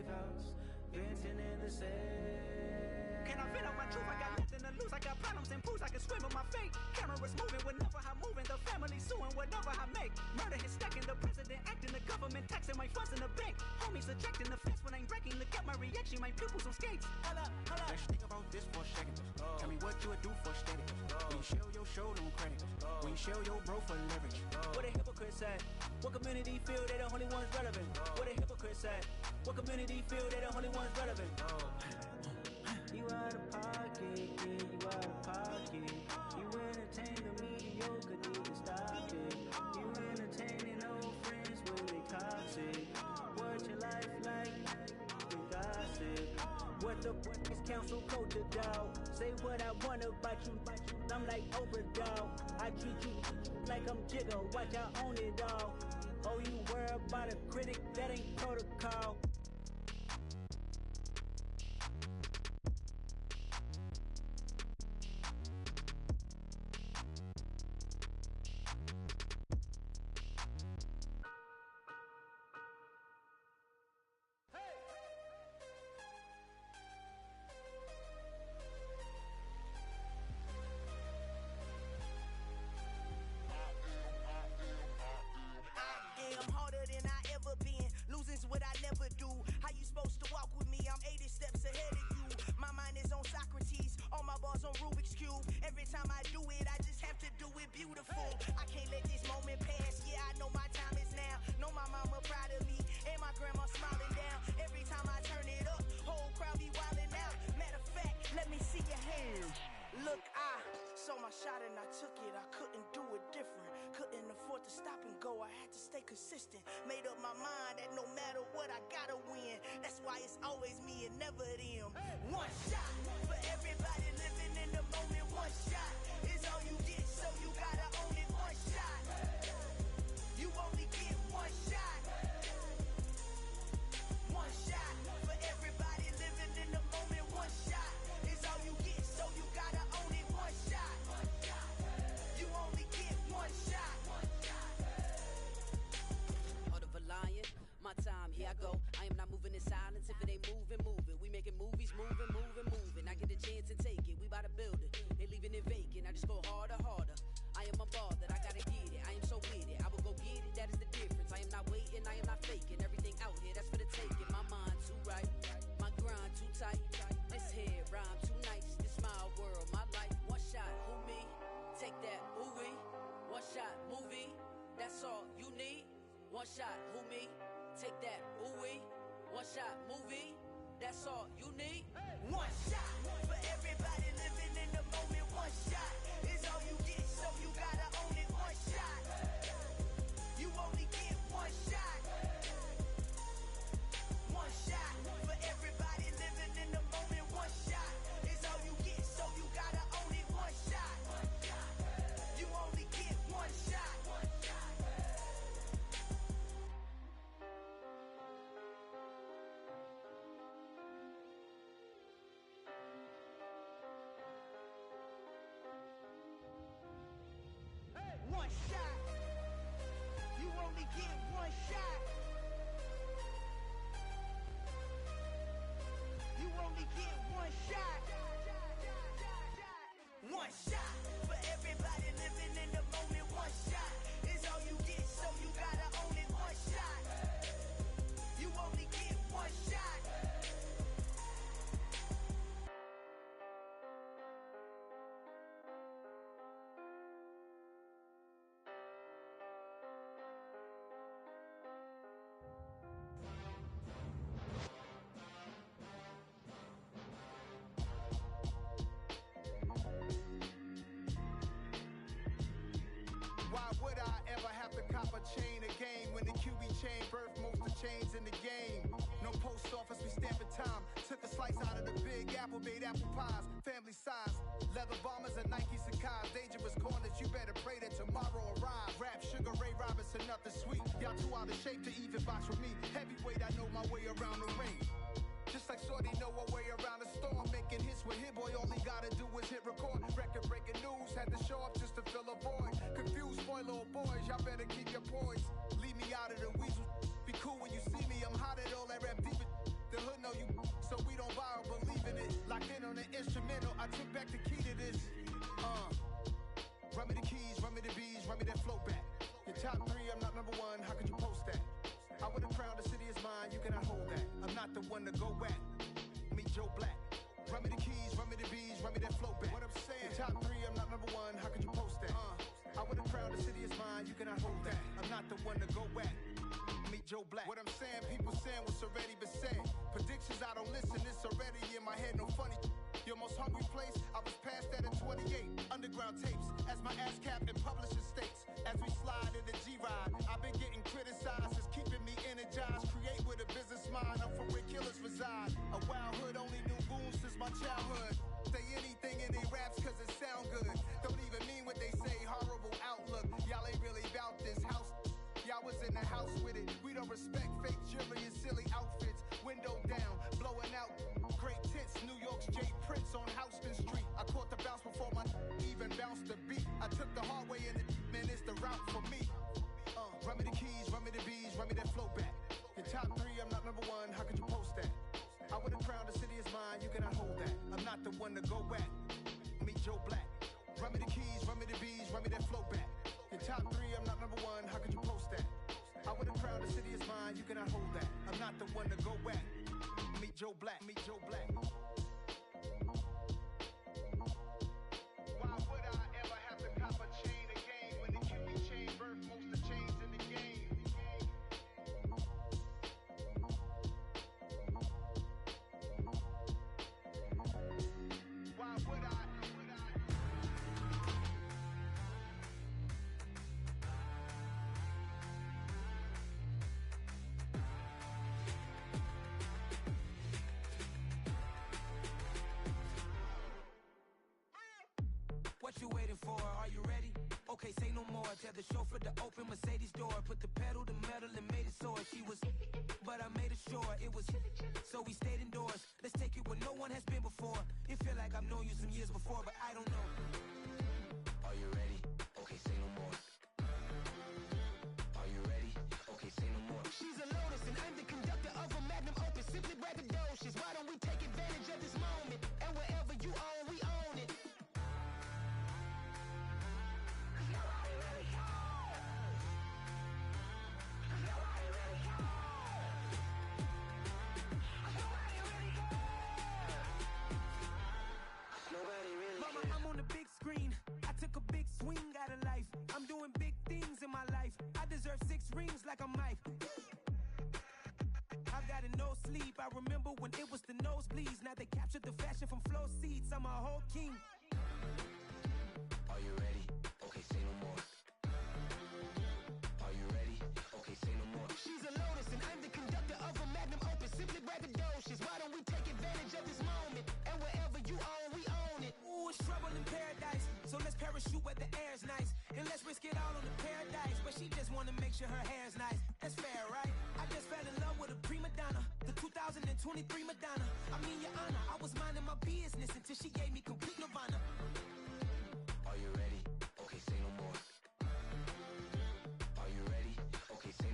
house. Venting in the safe. Can I vent out my truth? I got nothing to lose. I got problems and fools. I can swim with my fate. Cameras moving whenever I'm moving. The family suing whatever I make. Murder is stacking. The president acting. The government taxing my funds in the bank. Homies ejecting the fence when I'm breaking. Look at my reaction. My pupils on skates. Hold up. Let's think about this for a second. Tell me what you would do for steady. When you show your show, don't credit. When you show your bro for leverage. What a hypocrite said. What community feel they the only ones relevant? What a hypocrite said. What community feel they the only ones relevant? You out of pocket, yeah, you out of pocket. You entertain the mediocre, need to stop it. You entertaining old friends when they toxic. What your life like? You gossip. What the is council culture, dog? Say what I want about you. I'm like Oprah, dog. I treat you like I'm Jigga. Watch I own it, dog. Oh, you worry about a critic? That ain't protocol. What I never do. How you supposed to walk with me? I'm 80 steps ahead of you. My mind is on Socrates, all my bars on Rubik's Cube. Every time I do it, I just have to do it beautiful. I can't let this moment pass. Yeah, I know my time is now. Know my mama proud of me, and my grandma smiling down. Every time I turn it up, whole crowd be wilding out. Matter of fact, let me see your hands. Look, I saw my shot and I took it. I couldn't do it different. Couldn't afford to stop and go. I had to stay consistent. Made up my mind that no matter what, I gotta win. That's why it's always me and never them. One shot for everybody living in the moment. One shot is all you get, so you gotta own it. One shot. You only get one shot. One shot for everybody living in the moment. One shot is all you get, so you gotta own it. One shot. You only get one shot. Heart of a lion, my time, here I go. I am not moving in silence. If it ain't moving, moving. We making movies, moving, moving, moving. I get a chance and take it. We bout to build it. They leaving it vacant. I just go harder, harder. I am a ball that I gotta get it. I am so with it. I will go get it. That is the difference. I am not waiting. I am not faking. Everything out here, that's for the taking. My mind too right. My grind too tight. This head rhyme too nice. This my world, my life. One shot, who me? Take that, ooh-wee. One shot, movie. That's all you need. One shot, who me? Take that, ooh-wee. One shot, movie. That's all you need. One shot for everybody living in the moment. One shot is all you get, so you gotta own it. One shot. You only get one shot. One shot for everybody living in the moment. One shot is all you get, so you gotta own it. One shot. get one shot. You only get one shot. One shot for everybody living in the moment. One shot is all you get, so you gotta own it. One shot. You only get one shot. Why would I ever have to cop a chain again when the QB chain birthed most of the chains in the game? No post office, we stamping time. Took a slice out of the big apple, made apple pies, family size. Leather bombers and Nike Sacai's. Dangerous corners, you better pray that tomorrow arrives. Rap, Sugar Ray Robinson, nothing sweet. Y'all too out of shape to even box with me. Heavyweight, I know my way around the ring. Just like Shorty know her way around the storm. Making hits with Hit Boy, all he gotta do is hit record. Record breaking news, had to show up just to fill a void. Confused boy, little boys, y'all better keep your poise. Leave me out of the weasel. Be cool when you see me, I'm hot at all that rap deep. The hood know you, so we don't buy or believe in it. Locked in on the instrumental, I took back the key to this. Run me the keys, run me the bees, run me that flow back. Your top three, I'm not number one, how could you post that? I would've crowned the city is mine, you cannot hold that. I'm not the one to go back. Meet Joe Black. Run me the keys, run me the bees, run me that flow back. What I'm saying, top three, I'm not number one, how could you post that? I would've crowned the city is mine, you cannot hold that. I'm not the one to go back. Meet Joe Black. What I'm saying, people saying what's already been said. Predictions, I don't listen, it's already in my head, no funny. Your most hungry place, I was past that at 28. Underground tapes, as my ass cap in publishing states. As we slide in the G-Ride, I've been getting criticized, it's keeping me energized. Create with a business mind, I'm from where killers reside. A wild hood, only knew goons since my childhood. Say anything in they raps cause it sound good. Don't even mean what they say, horrible outlook. Y'all ain't really about this house. Y'all was in the house with it. We don't respect fake jewelry and silly outfits. Window down, blowing out. Great tits, New York's J. Prince on Houston Street. I caught the bounce before my even bounced the beat. I took the hard way in it, man, it's the route for me. Run me the keys, run me the bees, run me that flow back. Your top three, I'm not number one, how could you post that? I would've crowned the city is mine, you cannot hold that. I'm not the one to go back. Meet Joe Black. Run me the keys, run me the bees, run me that flow back. Your top three, I'm not number one, how could you post that? I would've crowned the city is mine, you cannot hold that. I'm not the one to go back. Meet Joe Black, meet Joe Black. Why would I ever have to cop a chain again when the QB chain birthed most of the chains in the game? Why would I? What you waiting for? Are you ready? Okay, say no more. Tell the chauffeur to open Mercedes door. Put the pedal to metal and made it soar. She was, but I made it sure it was. So we stayed indoors. Let's take it where no one has been before. It feel like I've known you some years before, but I don't know. Are you ready? Okay, say no more. Are you ready? Okay, say no more. She's a Lotus and I'm the conductor of a Magnum Opus. Simply braggadocious. Why don't we take advantage of this moment? And wherever you own, we own it. Mama, I'm on the big screen. I took a big swing out of life. I'm doing big things in my life. I deserve 6 rings like I'm Mike. I've got no sleep. I remember when it was the nosebleeds. Now they captured the fashion from flow seats. I'm a whole king. Are you ready? Okay, say no more. Are you ready? Okay, say no more. She's a Lotus and I'm the conductor of a Magnum Opus. Simply braggadocious. Why don't we take advantage of this moment? And wherever you own, we own it. Ooh, it's trouble in paradise. So let's parachute where the air's nice. And let's risk it all on the paradise. But she just wanna make sure her hair's nice. That's fair, right? I just fell in love with a prima donna. The 2023 Madonna. I mean, your honor, I was minding my business until she gave me complete nirvana. Are you ready? Okay, say no more. Are you ready? Okay, say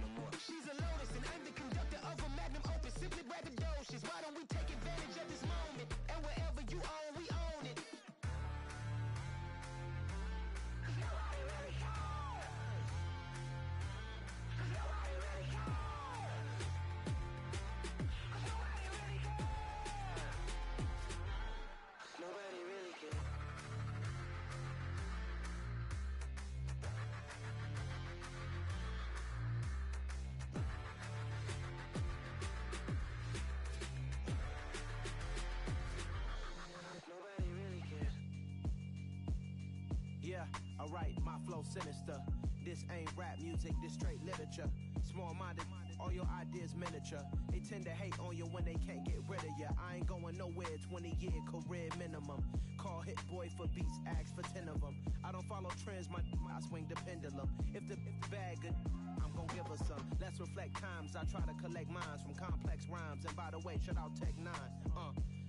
alright, my flow sinister. This ain't rap music, this straight literature. Small-minded, all your ideas miniature. They tend to hate on you when they can't get rid of you. I ain't going nowhere, 20-year career minimum. Call Hit Boy for beats, ask for 10 of them. I don't follow trends, I swing the pendulum. If the bag good, I'm gon' give her some. Let's reflect times, I try to collect minds from complex rhymes. And by the way, shout out Tech 9.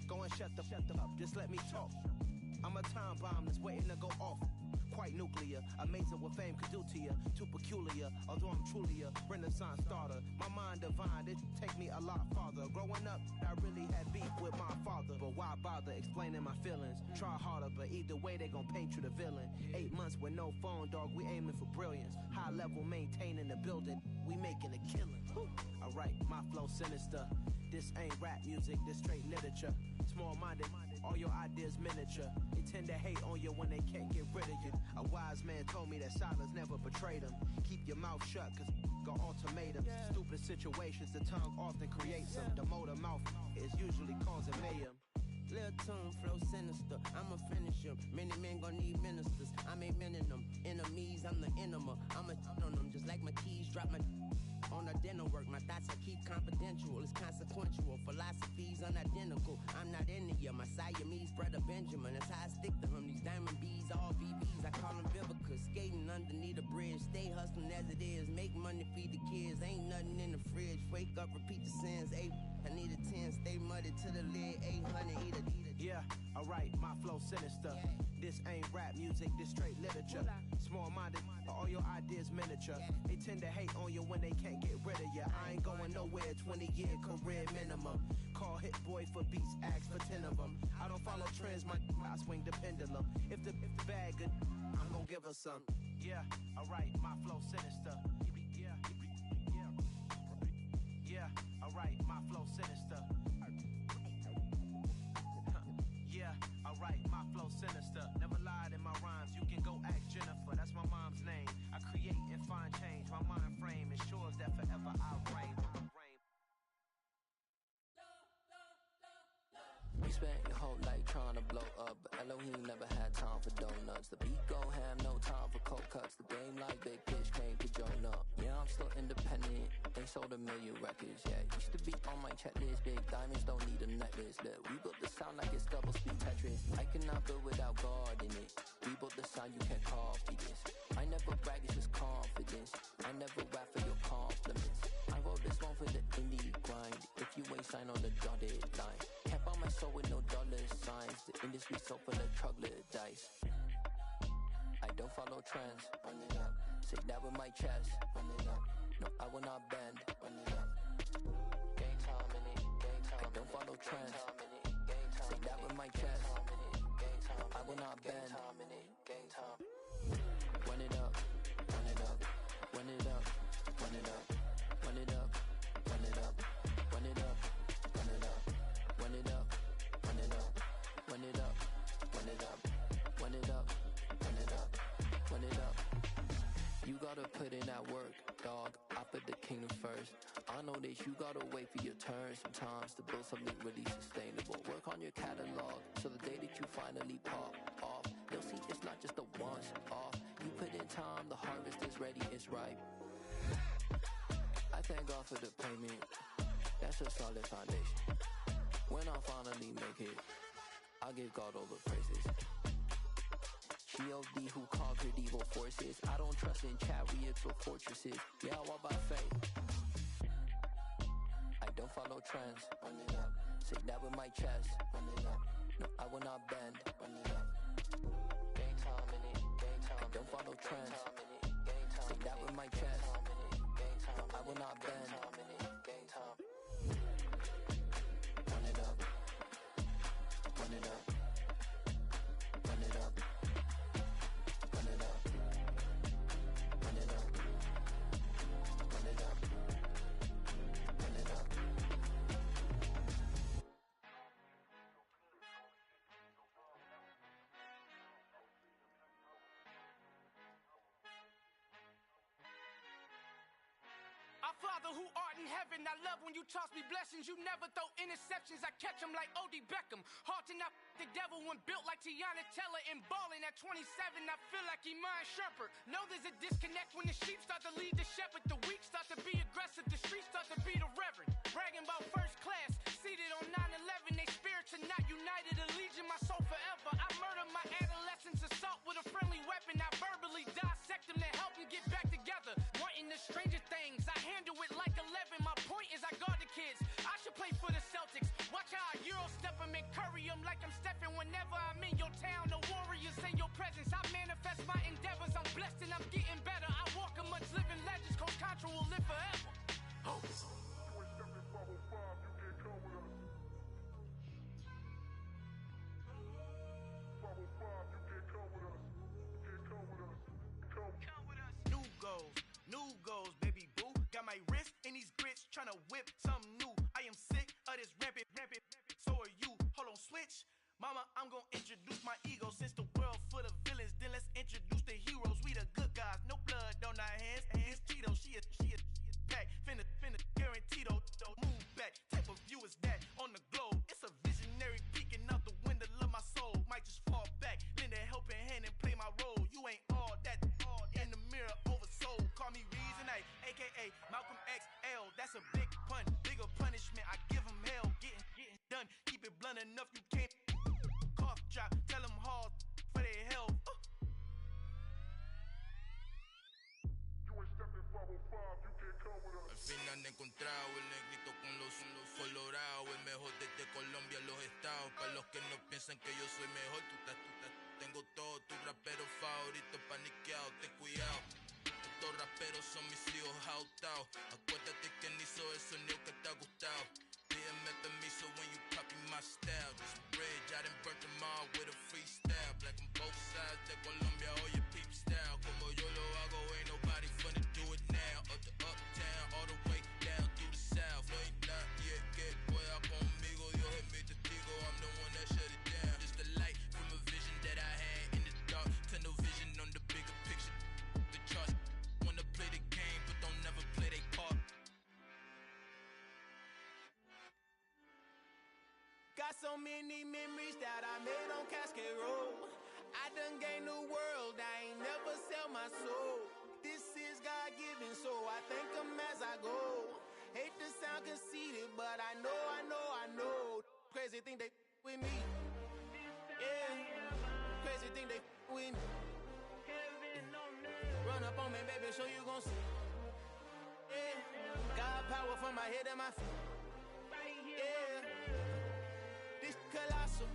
Go and shut the up, just let me talk. I'm a time bomb that's waiting to go off. Quite nuclear, amazing what fame could do to you. Too peculiar, although I'm truly a renaissance starter. My mind divine, it take me a lot farther. Growing up, I really had beef with my father. But why bother explaining my feelings? Try harder, but either way they gon' paint you the villain. 8 months with no phone, dog, we aiming for brilliance. High level, maintaining the building, we making a killing. Alright, my flow sinister. This ain't rap music, this straight literature. Small-minded, all your ideas miniature. They tend to hate on you when they can't get rid of you. A wise man told me that silence never betrayed him. Keep your mouth shut, cause got ultimatums. Stupid situations, the tongue often creates them. The motor mouth is usually causing mayhem. Lil' tune, flow sinister, I'ma finish him. Many men gon' need ministers, I'm aiming them. Enemies, I'm the enema, I'ma on them. Just like my keys, drop my on the dental work. My thoughts I keep confidential, it's consequential. Philosophies unidentical, I'm not into you. My Siamese brother Benjamin, that's how I stick to him. These diamond bees, all BBs, I call them Vivica. Skating underneath a bridge, stay hustling as it is. Make money, feed the kids, ain't nothing in the fridge. Wake up, repeat the sins, I need a 10, stay muddy to the lid, 800, eat a. Yeah, alright, my flow sinister. This ain't rap music, this straight literature. Small-minded, all your ideas miniature. They tend to hate on you when they can't get rid of you. I ain't going nowhere, 20-year career minimum. Call Hit Boy for beats, ask for 10 of them. I don't follow trends, I swing the pendulum. If the bag good, I'm gon' give her some. Yeah, alright, my flow sinister. Yeah, alright, my flow sinister. Yeah, alright, my flow sinister. Never lied in my rhymes, you can go ask Jennifer, that's my mom's name. I create and find change, my mind frame ensures that forever I reign. You spent your whole life trying to blow up, but Elohim never had time for donuts. The beat go ham, no time for cold cuts. The game like Big Pitch came to join up. Yeah, I'm still independent, they sold 1 million records. Yeah, used to be on my checklist. Big diamonds don't need a necklace. Look, we built the sound like it's double speed Tetris. I cannot build without God in it. We built the sound, you can't copy this. I never brag, it's just confidence. I never rap for your compliments. I wrote this one for the indie grind. If you ain't signed on the dotted line, can't buy my soul with no dollar signs. The industry so full of troglodytes. I don't follow trends. Run it up. Say that with my chest. Run it up. No, I will not bend. Run it up. Gang time in it. Gang time. I don't follow trends. Say that with my chest. No, I will not bend. Gang time. Run it up. Run it up. Run it up. Run it up. Run it up. Run it up. Run it up. Run it up. Run it up. Run it up. Run it up. Run it up. Run it up. Run it up. Run it up. You gotta put in that work, dog. I put the kingdom first. I know that you gotta wait for your turn sometimes to build something really sustainable. Work on your catalog, so the day that you finally pop off, you'll see it's not just a once off. You put in time, the harvest is ready, it's ripe. I thank God for the payment. That's a solid foundation. When I finally make it, I give God all the praises. G.O.D. who conquered evil forces. I don't trust in chariots or fortresses. Yeah, I walk by faith. I don't follow trends. Run it up. Say that with my chest. Run it up. No, I will not bend. Run it up. Gang time in it. Gang time. I don't follow trends. Say that with my chest. No, I will not bend. Gang time. Run it up. Run it up. Run it up. Run it up. Run it up. Run it up. Run it up. Our Father Father who art in heaven, I love when you toss me blessings. You never throw interceptions, I catch them like O.D. Beckham. Hard to not the devil when built like Tiana Teller and balling at 27. I feel like Iman Shumpert. Know there's a disconnect when the sheep start to lead the shepherd. The weak start to be aggressive, the streets start to be the reverend. Bragging about first class, seated on 9/11. They spirits are not united, allegiance my soul forever. I murdered my adolescence, assault with a friendly weapon. I verbally dissect them to help them get back together. Wanting the stranger things, I handle it like 11. My point is I guard the kids. I should play for the Celtics. Watch how I Euro step them and curry them like I'm stepping. Whenever I'm in your town, the warriors in your presence. I manifest my endeavors. I'm blessed and I'm getting better. I walk amongst living legends. Coach Contra will live forever. Oh. New goals, baby boo. Got my wrist in these grits, tryna whip something new. I am sick of this rampant. So are you. Hold on, switch. Mama, I'm gonna introduce my ego. Since the world full of villains, then let's introduce the heroes. We the good guys, no blood on our hands. Hands Tito, she a pack. Finna guarantee though. Move back. Type of view is that on the globe? It's a visionary peeking out the window of my soul. Might just fall back, lend a helping hand and play my role. You ain't all that. In the mirror, oversold. Call me Reason-A, aka Malcolm XL. That's a big pun, bigger punishment. I give him hell, getting done. Keep it blunt enough, you can't cough drop. Tell them hard for their health. Al fin han encontrado el negrito con los colorados, el mejor desde Colombia, los estados. Para los que no piensan que yo soy mejor, tengo todo, tu rapero favorito paniqueado, ten cuidado. Estos raperos son mis hijos jautados. Acuérdate que ni hizo el sonido que te ha gustado. Pídeme permiso when you copy my style. This bridge, I done burnt them all with a freestyle. Black on both sides de Colombia, oye peep style. Como yo lo hago, ain't nobody finna do it now. Up to uptown, all the way down through the south. No ain't not yet, que pueda conmigo. Dios es mi testigo, I'm the one that shut it down. Just the light from a vision that I had in the dark. Tunnel vision on the bigger picture. The charts wanna play the game, but don't never play their part. Got so many memories that I made on Cascade Road. I done gained the world, I ain't never sell my soul. This is God-given, so I thank him as I go. Hate to sound conceited, but I know. Crazy thing they with me. Yeah, crazy thing they with me. Run up on me, baby, so you gon' see. Yeah, got power from my head and my feet. Yeah. This colossal,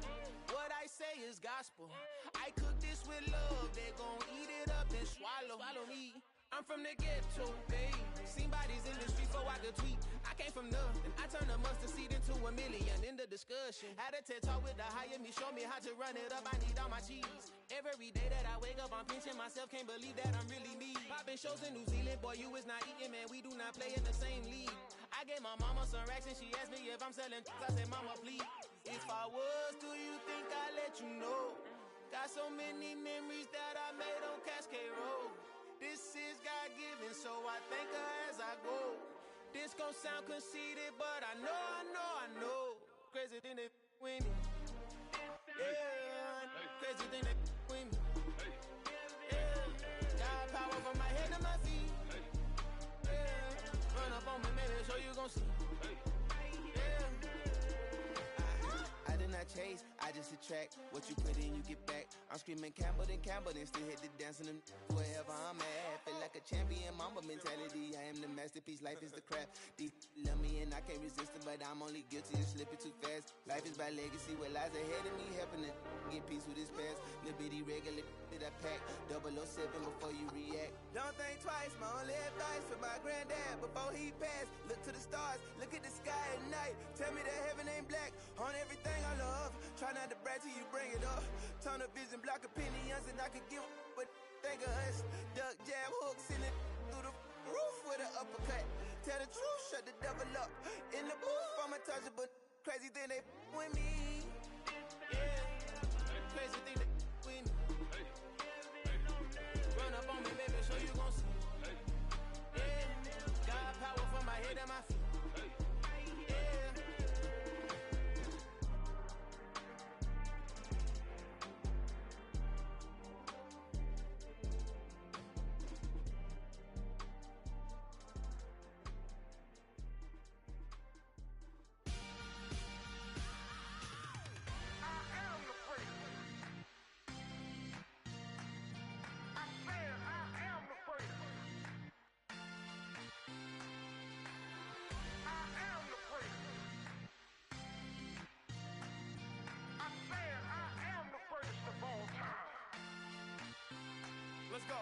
what I say is gospel. I cook this with love, they gon' eat it up and swallow me. I'm from the ghetto, babe. Seen bodies in the street before I could tweet. I came from nothing, I turned a mustard seed into a million. In the discussion, had a TED talk with the higher me, show me how to run it up, I need all my cheese. Every day that I wake up, I'm pinching myself, can't believe that I'm really me. Popping shows in New Zealand, boy, you is not eating, man, we do not play in the same league. I gave my mama some racks and she asked me if I'm selling I said, mama, please. If I was, do you think I'd let you know? Got so many memories that I made on Cascade Road. This is God-given, so I thank her as I go. This gon' sound conceited, but I know. Crazy thing they with me. Yeah, crazy thing they with me. Yeah, got power from my head to my feet. Yeah, run up on me, maybe so you gon' see. Yeah. I did not chase, I just attract. What you put in, you get back. I'm screaming Campbell, then still hit the dance and them wherever I'm at. Feel like a champion, mamba mentality. I am the masterpiece, life is the crap. These love me and I can't resist it, but I'm only guilty of slipping too fast. Life is by legacy, what lies ahead of me, helping to get peace with his past. Little bitty regular that I pack, 007 before you react. Don't think twice, my only advice for my granddad before he passed. Look to the stars, look at the sky at night. Tell me that heaven ain't black on everything I love. Try not to brag till you bring it up. Tunnel vision, block opinions, and I could give but think of us. Duck, jab, hooks in it through the roof with an uppercut. Tell the truth, shut the devil up. In the booth, I'm untouchable. Crazy thing they with me. Yeah, crazy thing they with me. Run up on me, baby, so you gon' see. Yeah, got power from my head let's go.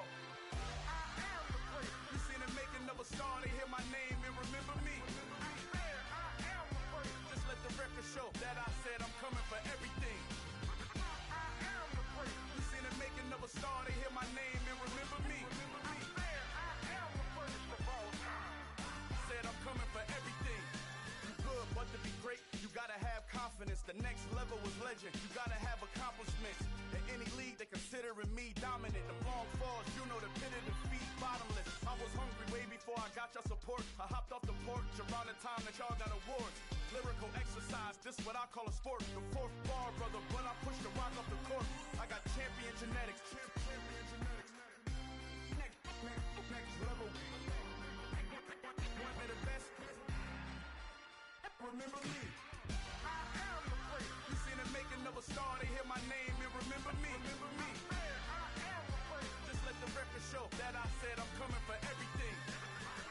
I am the great. You seen the making of a star, they hear my name and remember me. I am the great. Just let the record show that I said I'm coming for everything. I am the great. You seen the making of a star, they hear my name and remember me. I am the greatest of all time. Said I'm coming for everything. You good, but to be great, you gotta have confidence. The next level was legend. You gotta have accomplishments. In any league, they considering me dominant. The long falls, you know the pit of defeat, bottomless. I was hungry way before I got your support. I hopped off the porch around the time that y'all got awards. Lyrical exercise, this what I call a sport. The fourth bar, brother, when I push the rock off the court. I got champion genetics. Champion genetics. Next level. One of the best. Remember me. I am the great. You seen the making of a star, they hear my name and remember me. Remember me. I am the great. Just let the record show that I said I'm coming for everything.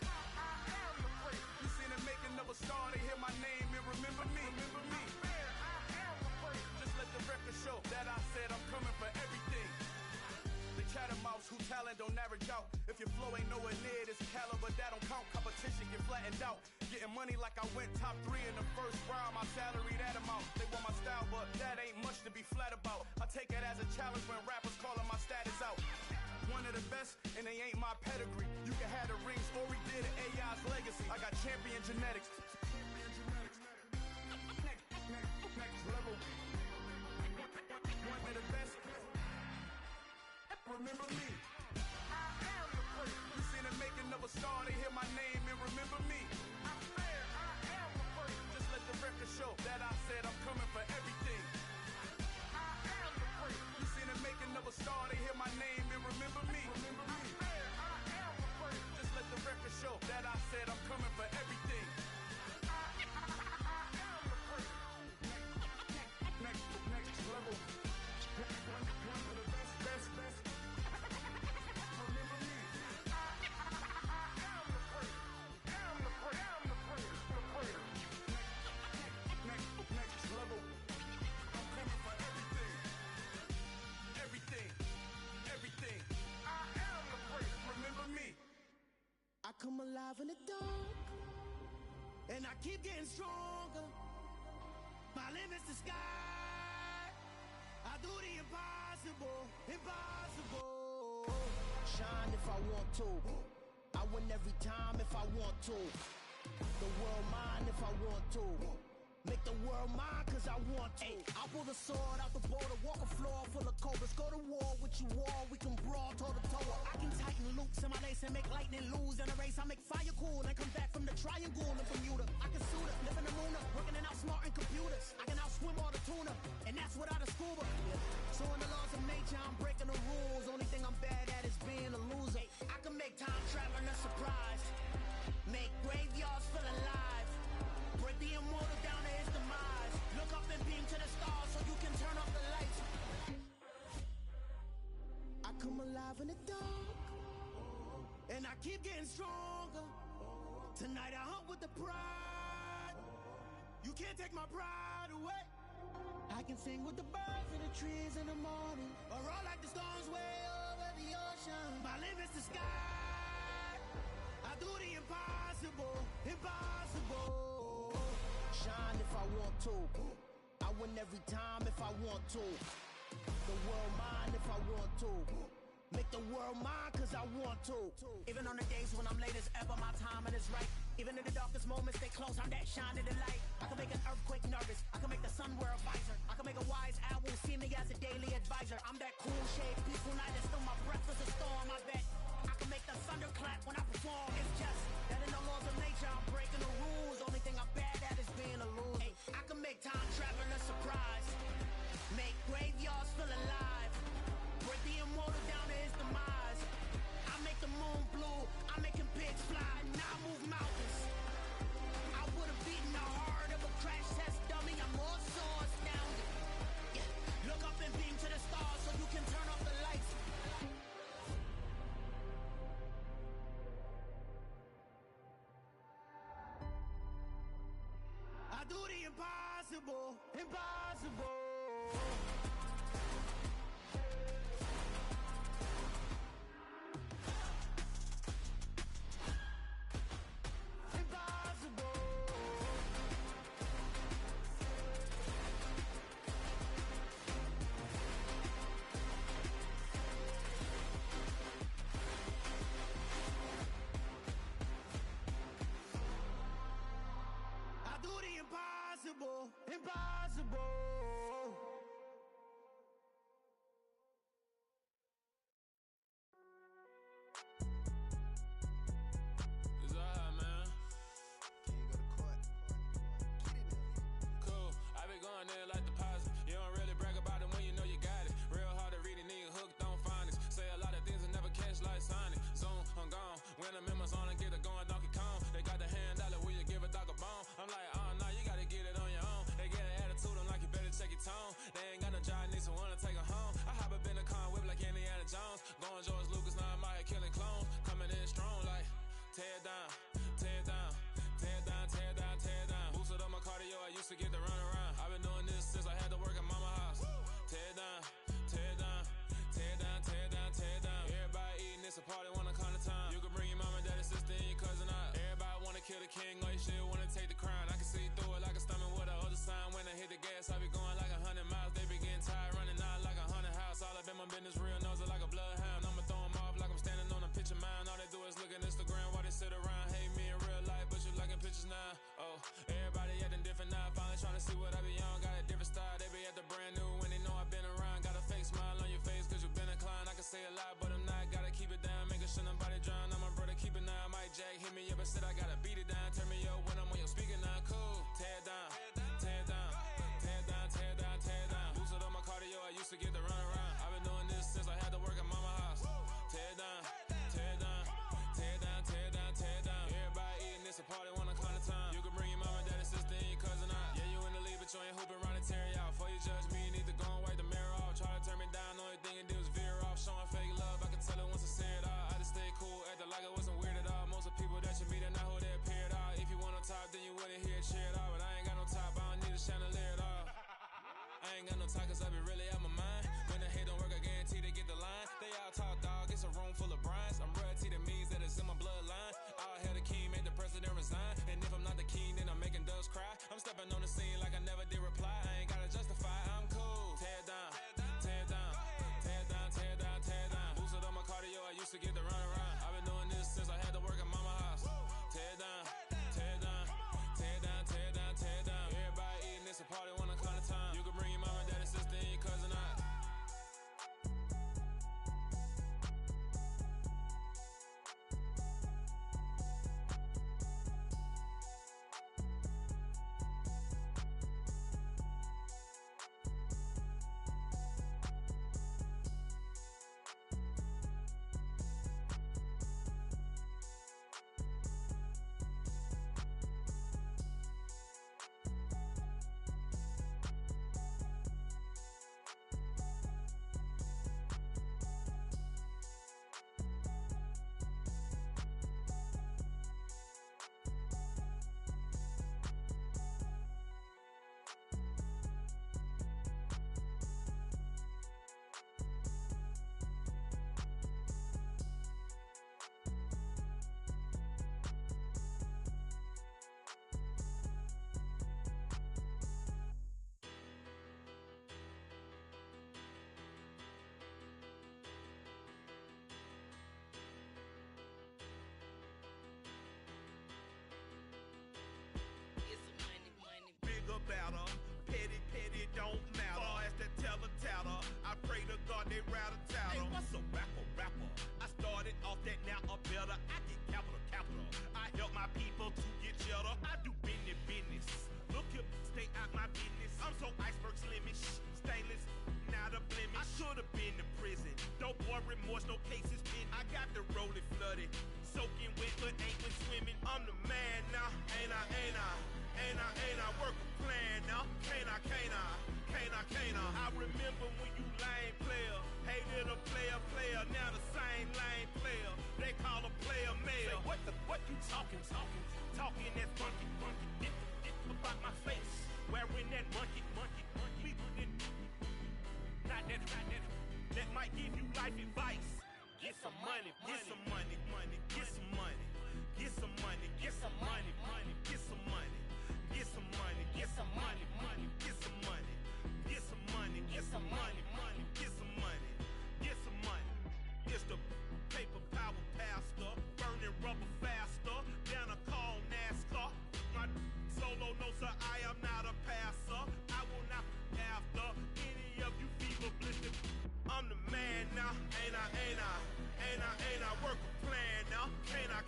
I am the great. You seen the making of a star, they hear my name and remember me. Remember me. I am the great. Just let the record show that I said I'm coming for everything. The chattermouths who talent don't average out. If your flow ain't nowhere near this caliber, that don't count. Competition get flattened out. Getting money like I went top 3 in the first round. My salary that amount. They want my style, but that ain't much to be flat about. I take it as a challenge when rappers calling my status out. One of the best, and they ain't my pedigree. You can have the rings, or we did it, AI's legacy. I got champion genetics. Next level. One of the best. Remember me. I am the great. You seen the making of a star, they hear my name and remember me. I am the great. Just let the record show that I said I'm coming for everything. I am the great. You seen the making of a star, they hear my name and remember me. Remember me. I am the great. Just let the record show that I said I'm coming for everything. I am the great. Next level. One of the best. I come alive in the dark, and I keep getting stronger. My limit's the sky. I do the impossible. Shine if I want to. I win every time if I want to. The world mine if I want to. Make the world mine cause I want to. I pull the sword out the border, walk a floor full of cobras. Go to war with you all, we can brawl toe to toe. I can tighten loops in my lace and make lightning lose in a race. I make fire cool and come back from the triangle in Bermuda. I can suit it, live in the moon, working and outsmarting computers. I can outswim all the tuna, and that's without a scuba. So in the laws of nature, I'm breaking the rules. Only thing I'm bad at is being a loser. I can make time traveling a surprise, make graveyards feel alive, break the immortal down to his demise. Look up and beam to the stars so you can turn off the lights. I come alive in the dark, and I keep getting stronger. Tonight I hunt with the pride. You can't take my pride away. I can sing with the birds and the trees in the morning, or roll like the storms way over the ocean. My limit's the sky. I do the impossible. Shine if I want to. I win every time if I want to. The world mine if I want to. Make the world mine cause I want to. Even on the days when I'm late as ever, my timing is right. Even in the darkest moments, stay close, I'm that shining the light. I can make an earthquake nervous, I can make the sun wear a visor. I can make a wise owl see me as a daily advisor. I'm that cool shade, peaceful night, and still my breath is a storm, I bet. I can make the thunder clap when I perform. It's just that in the laws of nature, I'm breaking the rules. Only thing I'm bad at is being a loser. Hey, I can make time traveling a surprise, make graveyards feel alive, break the immortal down to his demise. I make the moon blue, I'm making pigs fly, now I move mountains. I would've beaten the heart of a crash test dummy. I'm more so astounded. Yeah. Look up and beam to the stars so you can turn off the lights. front end like deposit. You don't really brag about it when you know you got it. Real hard to read a nigga hooked on phonics. Say a lot of things and never catch like Sonic. Zone, I'm gone. When I'm in my zone, I get it going Donkey Kong. They got the hand dollar, will you give a dog a bone? I'm like, oh no, you gotta get it on your own. They get an attitude, I'm like, you better check your tone. They ain't got no job, need someone to take her home. I hop up in the car, whip like Indiana Jones. Going George Lucas, now I'm out here killing clones. Coming in strong like, tear down, tear down, tear down, tear down, tear down. Boosted up my cardio, I used to get to run around. I've been doing this since I had to work at mama house. Tear down, tear down, tear down, tear down, tear down. Everybody eating, it's a party, wanna come to time. You can bring your mama, daddy, sister, and your cousin out. Everybody wanna kill the king, or you shit wanna take the crown. I can see through it like a stomach with a other sign. When I hit the gas, I be going like 100 miles. They be getting tired, running out like 100 house. All up in my business, real nose like a bloodhound. I'ma throw them off like I'm standing on a picture mound. All they do is look at Instagram while they sit around. Hate me in real life, but you liking pictures now. Oh, everybody acting different now. Finally trying to see what I be on. Got a different style, they be at the brand new when they know I've been around. Got a fake smile on your face cause you been inclined. I can say a lot, but I'm not. Gotta keep it down, making sure nobody drown. I'm my brother, keep it now. Mike Jack hit me up and said I gotta beat it down. Turn me up when I'm on your speaker now. Cool, tear down, tear down, tear down, tear down, tear down. Boosted up my cardio, I used to get to run around. I've been doing this since I had to work at mama house. Tear down, tear down, tear down, tear down, tear down. Everybody eating, it's a party, wanna come to time. You can bring your mama, daddy, sister, and your cousin out. Yeah, you in the lead, but you ain't hooping around and tearing out. Before you judge me, you need to go and wipe the mirror off. Try to turn me down, only thing it did was veer off. Showing fake love, I can tell it once I say it all. I just stay cool, acting like I wasn't weird at all. Most of the people that you meet are not who they appear at all. If you want on top, then you wouldn't hear it cheer at all. But I ain't got no top, I don't need a chandelier at all. I ain't got no talk cause I be really out my mind. When the hate don't work, I guarantee they get the line. They all talk dog, it's a room full of Bryans. I'm royalty, that means that it's in my bloodline. All hail the king, make the president resign. And if I'm not the king, then I'm making doves cry. I'm stepping on the scene like I never did reply. I ain't gotta justify, I'm cool. Tear down, tear down, tear down, tear down, tear down. Boosted up my cardio, I used to get to run around. I've been doing this since I had to work at mama house. Tear down, tear down, tear down, tear down, tear down. Everybody eating, it's a party, wanna come to time. You can bring your mama, daddy, sister, and your cousin out. Better, petty, petty don't matter. Far as that teller tatter, I pray to God they rattle tattle. Hey, what's a rapper, rapper? I started off that, now a better. I get capital, capital. I help my people to get cheddar. I do business, business. Look here, stay out my business. I'm so iceberg slimish, stainless, not a blemish. I should have been to prison. Don't boy remorse, no cases pinned. I got the rolling flooded, soaking wet, but ain't been swimming. I'm the man now, ain't I, ain't I? Ain't I work a plan now? Can't I? I remember when you lame player, hated a player, now the same lame player. They call a player male. Say, what you talking that funky, get about my face, wearing that monkey. We not that might give you life advice. Get some money, get some money, get some money, get some money, get some money, get some money. Get some money, get some money, get some money, get some money, get some money, get some money, get some money. It's the paper power pastor, burning rubber faster, down a call NASCAR. My solo, no sir, I am not a passer. I will not after any of you fever blistered. I'm the man now, ain't I work a plan now, can't I?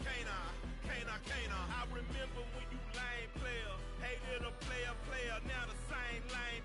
I remember when you lame player, hated a player, now the same lame